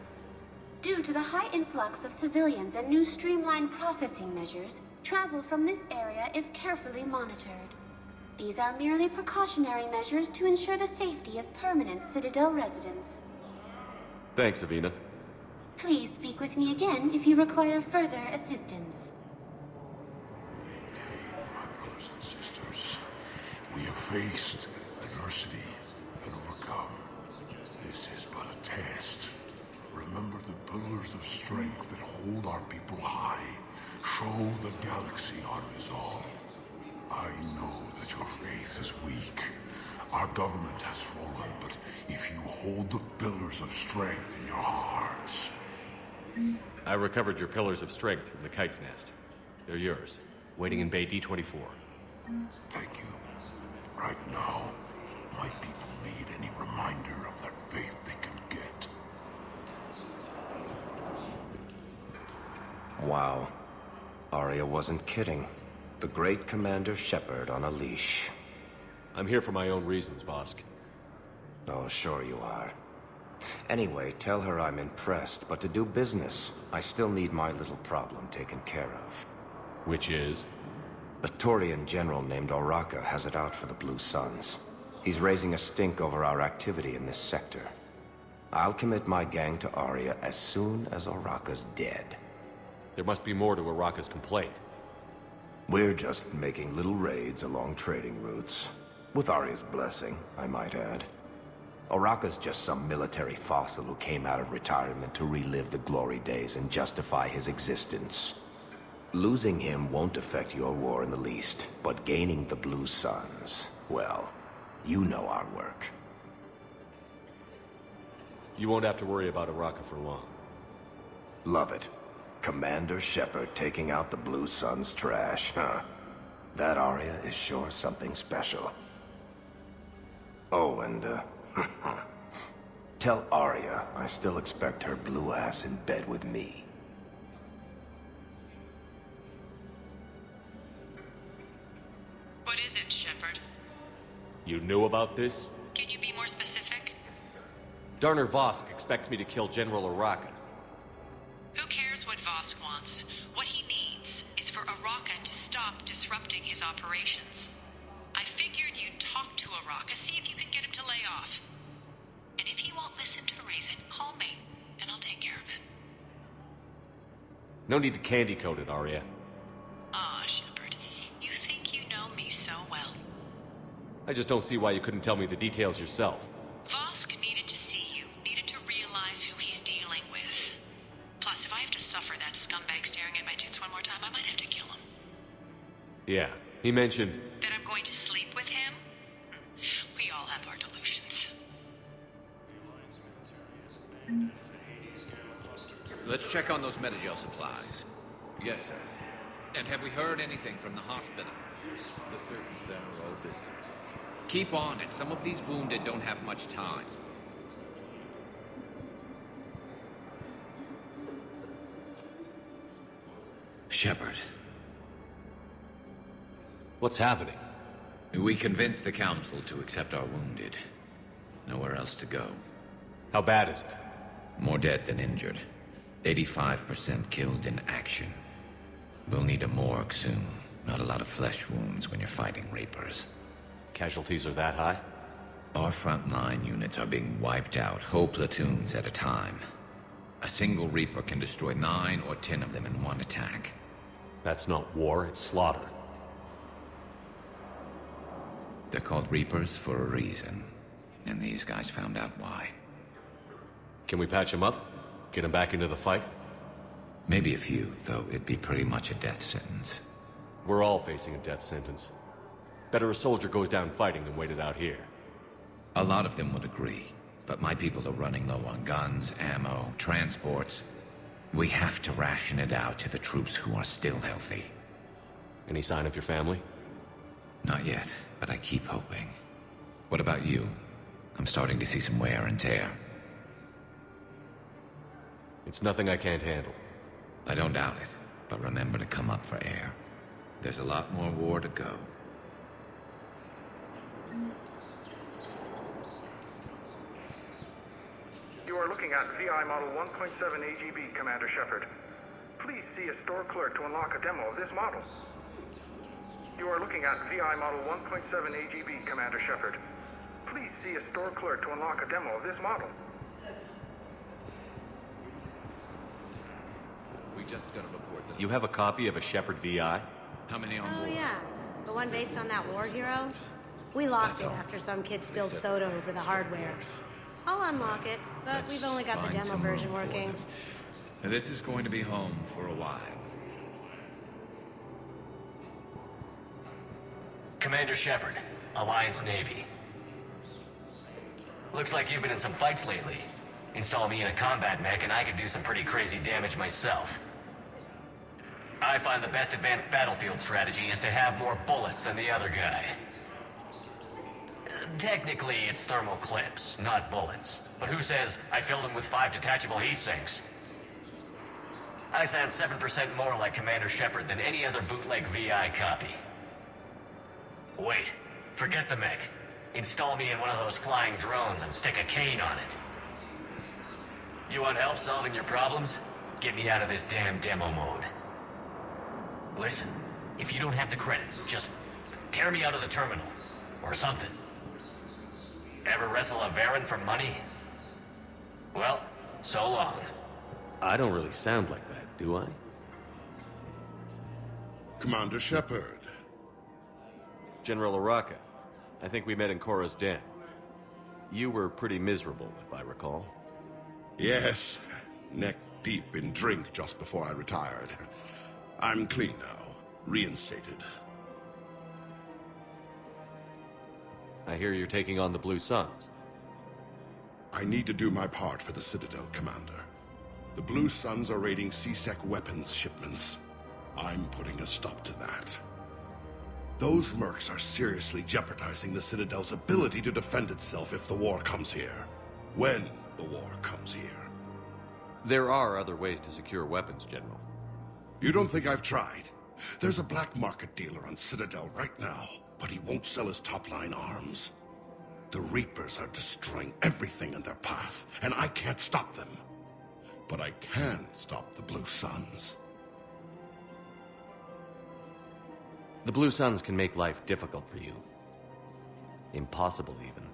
Due to the high influx of civilians and new streamlined processing measures, travel from this area is carefully monitored. These are merely precautionary measures to ensure the safety of permanent Citadel residents. Thanks, Avina. Please speak with me again if you require further assistance. My brothers and sisters, we have faced adversity and overcome. This is but a test. Remember the pillars of strength that hold our people high. Show the galaxy our resolve. I know that your faith is weak. Our government has fallen, but if you hold the pillars of strength in your hearts... I recovered your pillars of strength from the kite's nest. They're yours, waiting in Bay D-24. Thank you. Right now, my people need any reminder of their faith they can get. Wow. Arya wasn't kidding. The great Commander Shepard on a leash. I'm here for my own reasons, Vosk. Oh, sure you are. Anyway, tell her I'm impressed, but to do business, I still need my little problem taken care of. Which is? A Turian general named Oraka has it out for the Blue Suns. He's raising a stink over our activity in this sector. I'll commit my gang to Arya as soon as Oraka's dead. There must be more to Oraka's complaint. We're just making little raids along trading routes. With Arya's blessing, I might add. Oraka's just some military fossil who came out of retirement to relive the glory days and justify his existence. Losing him won't affect your war in the least, but gaining the Blue Suns, well, you know our work. You won't have to worry about Oraka for long. Love it. Commander Shepard taking out the Blue Suns trash, huh? That Arya is sure something special. Oh, and, tell Arya I still expect her blue ass in bed with me. What is it, Shepard? You knew about this? Can you be more specific? Darner Vosk expects me to kill General Oraka. Who cares what Vosk wants? What he needs is for Oraka to stop disrupting his operations. I figured you'd talk to Oraka, see if you can get him to lay off. And if he won't listen to reason, call me, and I'll take care of it. No need to candy coat it, Arya. Ah, Shepard, you think you know me so well. I just don't see why you couldn't tell me the details yourself. Vosk needed to see you, needed to realize who he's dealing with. Plus, if I have to suffer that scumbag staring at my tits one more time, I might have to kill him. Yeah, he mentioned... That I'm going to sleep with him? We all have our delusions. Let's check on those Metagel supplies. Yes, sir. And have we heard anything from the hospital? The surgeons there are all busy. Keep on it. Some of these wounded don't have much time. Shepard. What's happening? We convinced the Council to accept our wounded. Nowhere else to go. How bad is it? More dead than injured. 85% killed in action. We'll need a morgue soon. Not a lot of flesh wounds when you're fighting Reapers. Casualties are that high? Our frontline units are being wiped out, whole platoons at a time. A single Reaper can destroy 9 or 10 of them in one attack. That's not war, it's slaughter. They're called Reapers for a reason. And these guys found out why. Can we patch them up? Get them back into the fight? Maybe a few, though it'd be pretty much a death sentence. We're all facing a death sentence. Better a soldier goes down fighting than waited out here. A lot of them would agree, but my people are running low on guns, ammo, transports. We have to ration it out to the troops who are still healthy. Any sign of your family? Not yet, but I keep hoping. What about you? I'm starting to see some wear and tear. It's nothing I can't handle. I don't doubt it, but remember to come up for air. There's a lot more war to go. You are looking at VI Model 1.7 AGB, Commander Shepard. Please see a store clerk to unlock a demo of this model. You are looking at VI Model 1.7 AGB, Commander Shepard. Please see a store clerk to unlock a demo of this model. We just got a report that... You have a copy of a Shepard VI? How many on Oh, board? yeah. The one based on that war hero? We locked it after some kid spilled soda over the hardware. I'll unlock it, but we've only got the demo version working. Now, this is going to be home for a while. Commander Shepard, Alliance Navy. Looks like you've been in some fights lately. Install me in a combat mech and I could do some pretty crazy damage myself. I find the best advanced battlefield strategy is to have more bullets than the other guy. Technically, it's thermal clips, not bullets. But who says I filled them with 5 detachable heat sinks? I sound 7% more like Commander Shepard than any other bootleg VI copy. Wait, forget the mech. Install me in one of those flying drones and stick a cane on it. You want help solving your problems? Get me out of this damn demo mode. Listen, if you don't have the credits, just tear me out of the terminal. Or something. Ever wrestle a Varen for money? Well, so long. I don't really sound like that, do I? Commander Shepard. General Araka. I think we met in Korra's den. You were pretty miserable, if I recall. Yes, neck deep in drink just before I retired. I'm clean now, reinstated. I hear you're taking on the Blue Suns. I need to do my part for the Citadel, Commander. The Blue Suns are raiding C-Sec weapons shipments. I'm putting a stop to that. Those mercs are seriously jeopardizing the Citadel's ability to defend itself if the war comes here. When the war comes here. There are other ways to secure weapons, General. You don't think I've tried? There's a black market dealer on Citadel right now, but he won't sell his top-line arms. The Reapers are destroying everything in their path, and I can't stop them. But I can stop the Blue Suns. The Blue Suns can make life difficult for you. Impossible, even.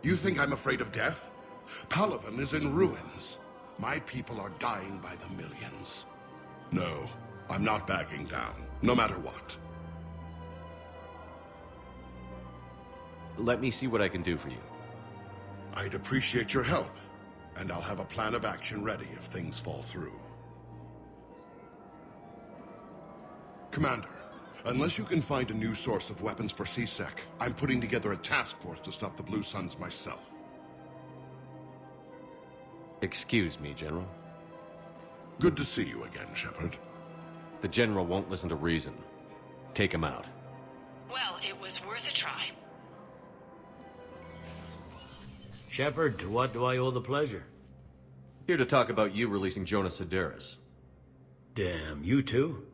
You think I'm afraid of death? Palaven is in ruins. My people are dying by the millions. No, I'm not backing down, no matter what. Let me see what I can do for you. I'd appreciate your help, and I'll have a plan of action ready if things fall through. Commander, unless you can find a new source of weapons for C-Sec, I'm putting together a task force to stop the Blue Suns myself. Excuse me, General. Good to see you again, Shepard. The General won't listen to reason. Take him out. Well, it was worth a try. Shepard, to what do I owe the pleasure? Here to talk about you releasing Jonas Sedaris. Damn, you too?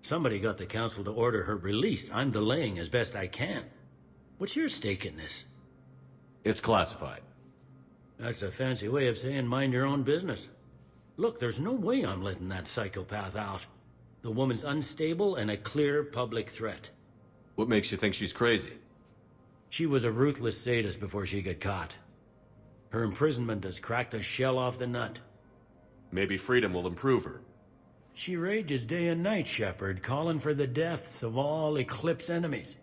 Somebody got the council to order her release. I'm delaying as best I can. What's your stake in this? It's classified. That's a fancy way of saying mind your own business. Look, there's no way I'm letting that psychopath out. The woman's unstable and a clear public threat. What makes you think she's crazy? She was a ruthless sadist before she got caught. Her imprisonment has cracked the shell off the nut. Maybe freedom will improve her. She rages day and night, Shepard, calling for the deaths of all Eclipse enemies.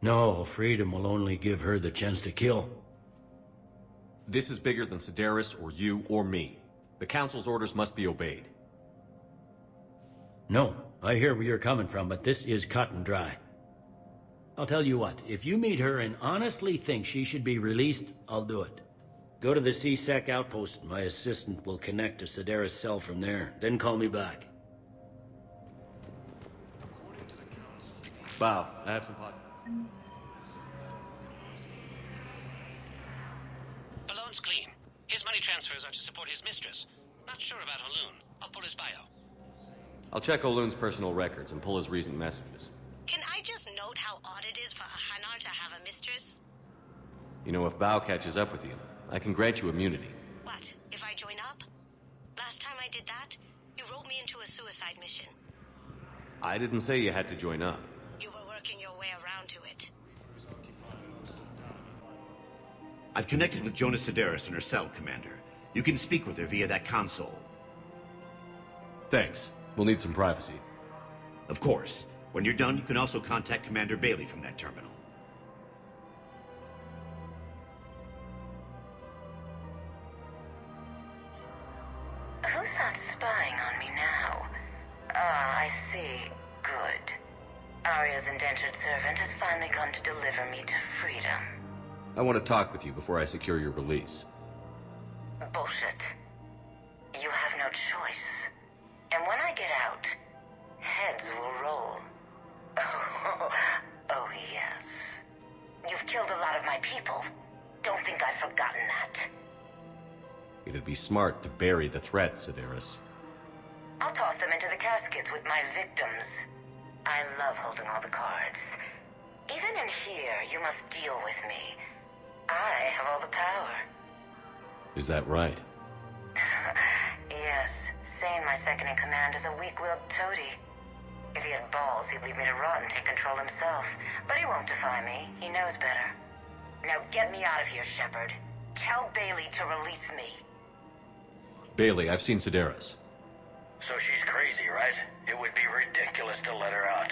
No, freedom will only give her the chance to kill. This is bigger than Sedaris or you or me. The Council's orders must be obeyed. No, I hear where you're coming from, but this is cut and dry. I'll tell you what, if you meet her and honestly think she should be released, I'll do it. Go to the C-Sec outpost. My assistant will connect to Sedaris' cell from there. Then call me back. Bow, I have some positive. Balloon's clean. His money transfers are to support his mistress. Not sure about Haloon. I'll pull his bio. I'll check O'Loon's personal records and pull his recent messages. Can I just note how odd it is for a Hanar to have a mistress? You know, if Bao catches up with you, I can grant you immunity. What, if I join up? Last time I did that, you wrote me into a suicide mission. I didn't say you had to join up. You were working your way around to it. I've connected with Jonah Sedaris and her cell, Commander. You can speak with her via that console. Thanks. We'll need some privacy. Of course. When you're done, you can also contact Commander Bailey from that terminal. Who's that spying on me now? Ah, I see. Good. Arya's indentured servant has finally come to deliver me to freedom. I want to talk with you before I secure your release. Bullshit. You have no choice. And when I get out, heads will roll. Oh, yes. You've killed a lot of my people. Don't think I've forgotten that. It'd be smart to bury the threat, Sedaris. I'll toss them into the caskets with my victims. I love holding all the cards. Even in here, you must deal with me. I have all the power. Is that right? Yes, Sane, my second-in-command, is a weak-willed toady. If he had balls, he'd leave me to rot and take control himself. But he won't defy me. He knows better. Now get me out of here, Shepard. Tell Bailey to release me. Bailey, I've seen Sedaris. So she's crazy, right? It would be ridiculous to let her out.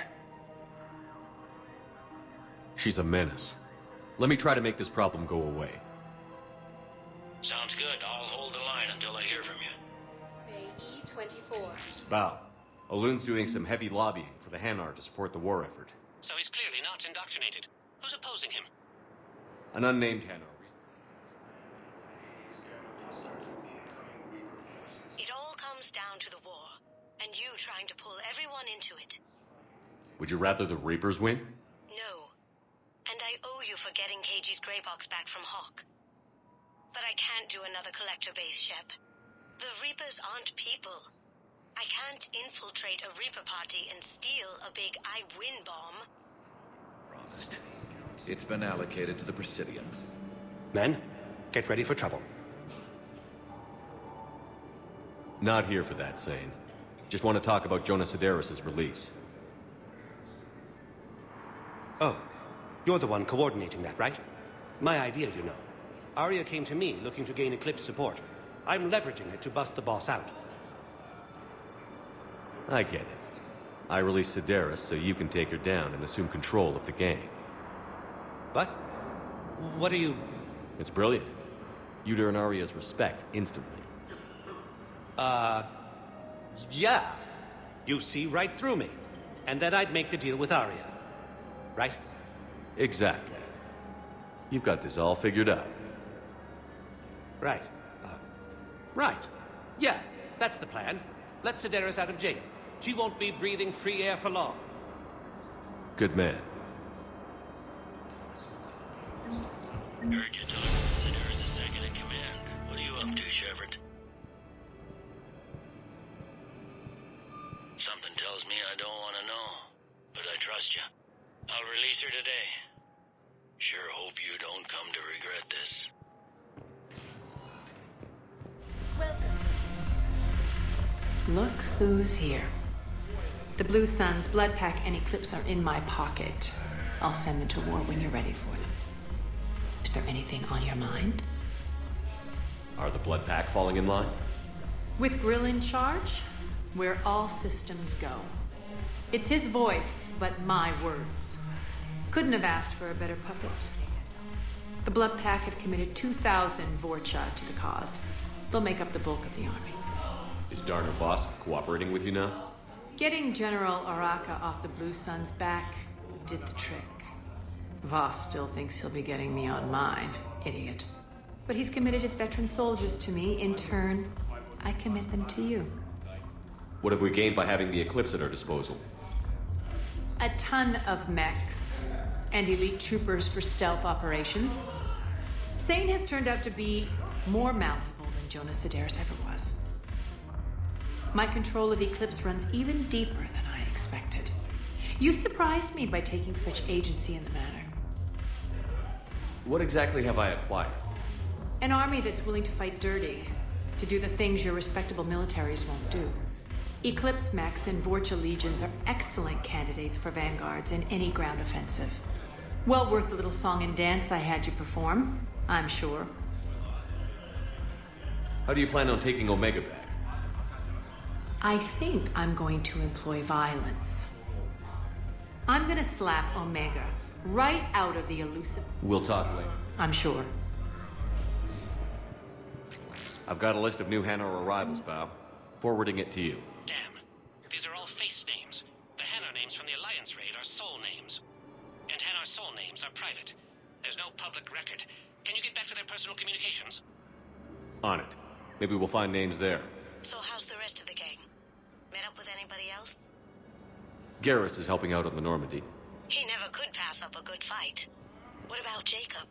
She's a menace. Let me try to make this problem go away. Sounds good. I'll hold the line until I hear from you. May E24. Bow. O'Loon's doing some heavy lobbying for the Hanar to support the war effort. So he's clearly not indoctrinated. Who's opposing him? An unnamed Hanar. It all comes down to the war, and you trying to pull everyone into it. Would you rather the Reapers win? No. And I owe you for getting KG's Grey Box back from Hawk. But I can't do another collector base, Shep. The Reapers aren't people. I can't infiltrate a Reaper party and steal a big I win bomb. Promised. It's been allocated to the Presidium. Men, get ready for trouble. Not here for that, Sane. Just want to talk about Jonah Sedaris' release. Oh, you're the one coordinating that, right? My idea, you know. Arya came to me looking to gain Eclipse support. I'm leveraging it to bust the boss out. I get it. I released Sedaris so you can take her down and assume control of the gang. What? What are you... It's brilliant. You'd earn Arya's respect instantly. Yeah. You see right through me. And then I'd make the deal with Arya. Right? Exactly. You've got this all figured out. Right. Right. Yeah, that's the plan. Let Sedaris out of jail. She won't be breathing free air for long. Good man. Heard you talking to Sedaris' second-in-command. What are you up to, Shepard? Something tells me I don't want to know. nicer today. Sure hope you don't come to regret this. Look who's here. The Blue Suns, Blood Pack, and Eclipse are in my pocket. I'll send them to war when you're ready for them. Is there anything on your mind? Are the Blood Pack falling in line? With Grill in charge, where all systems go. It's his voice, but my words. Couldn't have asked for a better puppet. The Blood Pack have committed 2,000 Vorcha to the cause. They'll make up the bulk of the army. Is Darner Boss cooperating with you now? Getting General Araka off the Blue Suns' back did the trick. Voss still thinks he'll be getting me on mine, idiot. But he's committed his veteran soldiers to me. In turn, I commit them to you. What have we gained by having the Eclipse at our disposal? A ton of mechs and elite troopers for stealth operations. Sane has turned out to be more malleable than Jonas Sedaris ever was. My control of Eclipse runs even deeper than I expected. You surprised me by taking such agency in the matter. What exactly have I acquired? An army that's willing to fight dirty, to do the things your respectable militaries won't do. Eclipse mechs and Vorcha legions are excellent candidates for vanguards in any ground offensive. Well worth the little song and dance I had you perform, I'm sure. How do you plan on taking Omega back? I think I'm going to employ violence. I'm gonna slap Omega right out of the elusive... We'll talk later. I'm sure. I've got a list of new Hanar arrivals, Bao. Forwarding it to you. Damn. These are all face names. The Hanar names from the Alliance raid are soul names. And Hanar soul names are private. There's no public record. Can you get back to their personal communications? On it. Maybe we'll find names there. So how's the rest of the gang? Met up with anybody else? Garrus is helping out on the Normandy. He never could pass up a good fight. What about Jacob?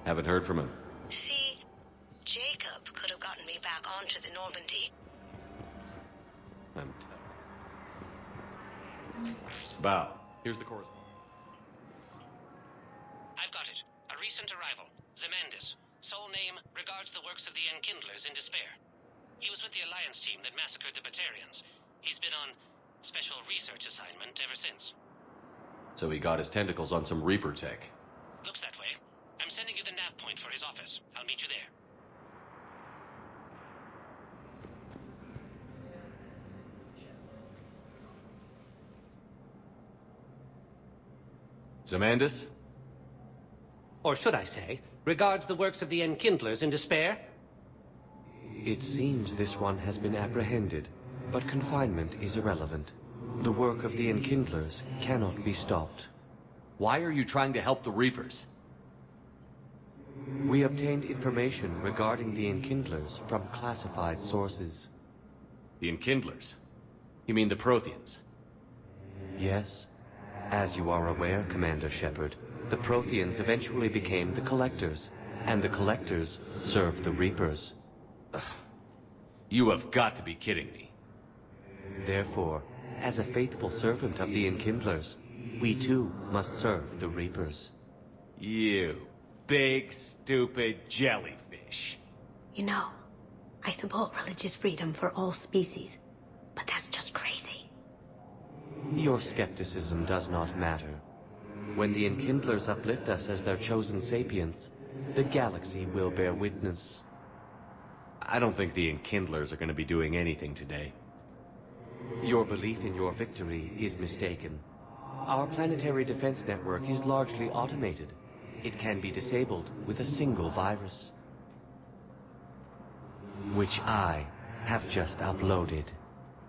Haven't heard from him. See, Jacob could have gotten me back onto the Normandy. Bao, here's the correspondence. I've got it. A recent arrival. Zemandis. Soul name regards the works of the Enkindlers in despair. He was with the Alliance team that massacred the Batarians. He's been on special research assignment ever since. So he got his tentacles on some Reaper tech. Looks that way. I'm sending you the nav point for his office. I'll meet you there. Zemandis? Or should I say, regards the works of the Enkindlers in despair? It seems this one has been apprehended, but confinement is irrelevant. The work of the Enkindlers cannot be stopped. Why are you trying to help the Reapers? We obtained information regarding the Enkindlers from classified sources. The Enkindlers? You mean the Protheans? Yes. As you are aware, Commander Shepard, the Protheans eventually became the Collectors, and the Collectors served the Reapers. You have got to be kidding me. Therefore, as a faithful servant of the Enkindlers, we too must serve the Reapers. You big, stupid jellyfish. You know, I support religious freedom for all species, but that's just crazy. Your skepticism does not matter. When the Enkindlers uplift us as their chosen sapients, the galaxy will bear witness. I don't think the Enkindlers are going to be doing anything today. Your belief in your victory is mistaken. Our planetary defense network is largely automated. It can be disabled with a single virus, which I have just uploaded.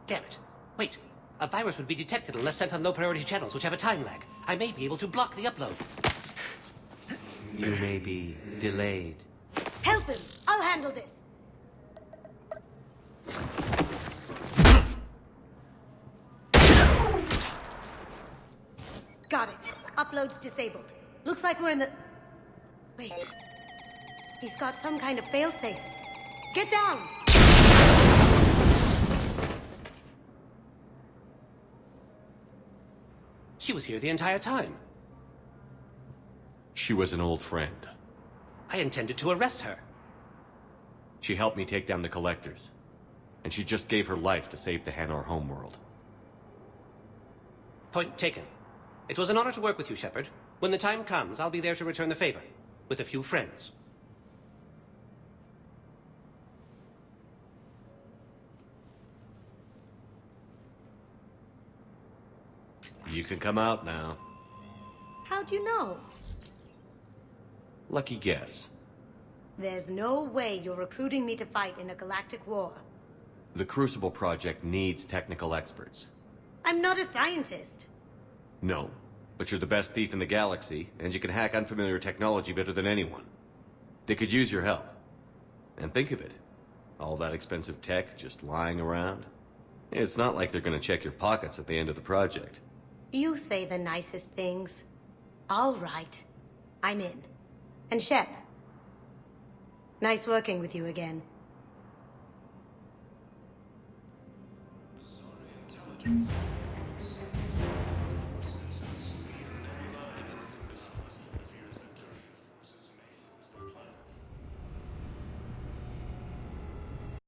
Damn it. Wait. A virus would be detected unless sent on low-priority channels, which have a time lag. I may be able to block the upload. You may be delayed. Help him! I'll handle this! Got it. Upload's disabled. Looks like we're in the... Wait. He's got some kind of failsafe. Get down! She was here the entire time. She was an old friend. I intended to arrest her. She helped me take down the Collectors. And she just gave her life to save the Hanar homeworld. Point taken. It was an honor to work with you, Shepard. When the time comes, I'll be there to return the favor. With a few friends. You can come out now. How'd you know? Lucky guess. There's no way you're recruiting me to fight in a galactic war. The Crucible Project needs technical experts. I'm not a scientist. No, but you're the best thief in the galaxy, and you can hack unfamiliar technology better than anyone. They could use your help. And think of it. All that expensive tech just lying around. It's not like they're gonna check your pockets at the end of the project. You say the nicest things. All right. I'm in. And Shep. Nice working with you again. Intelligence.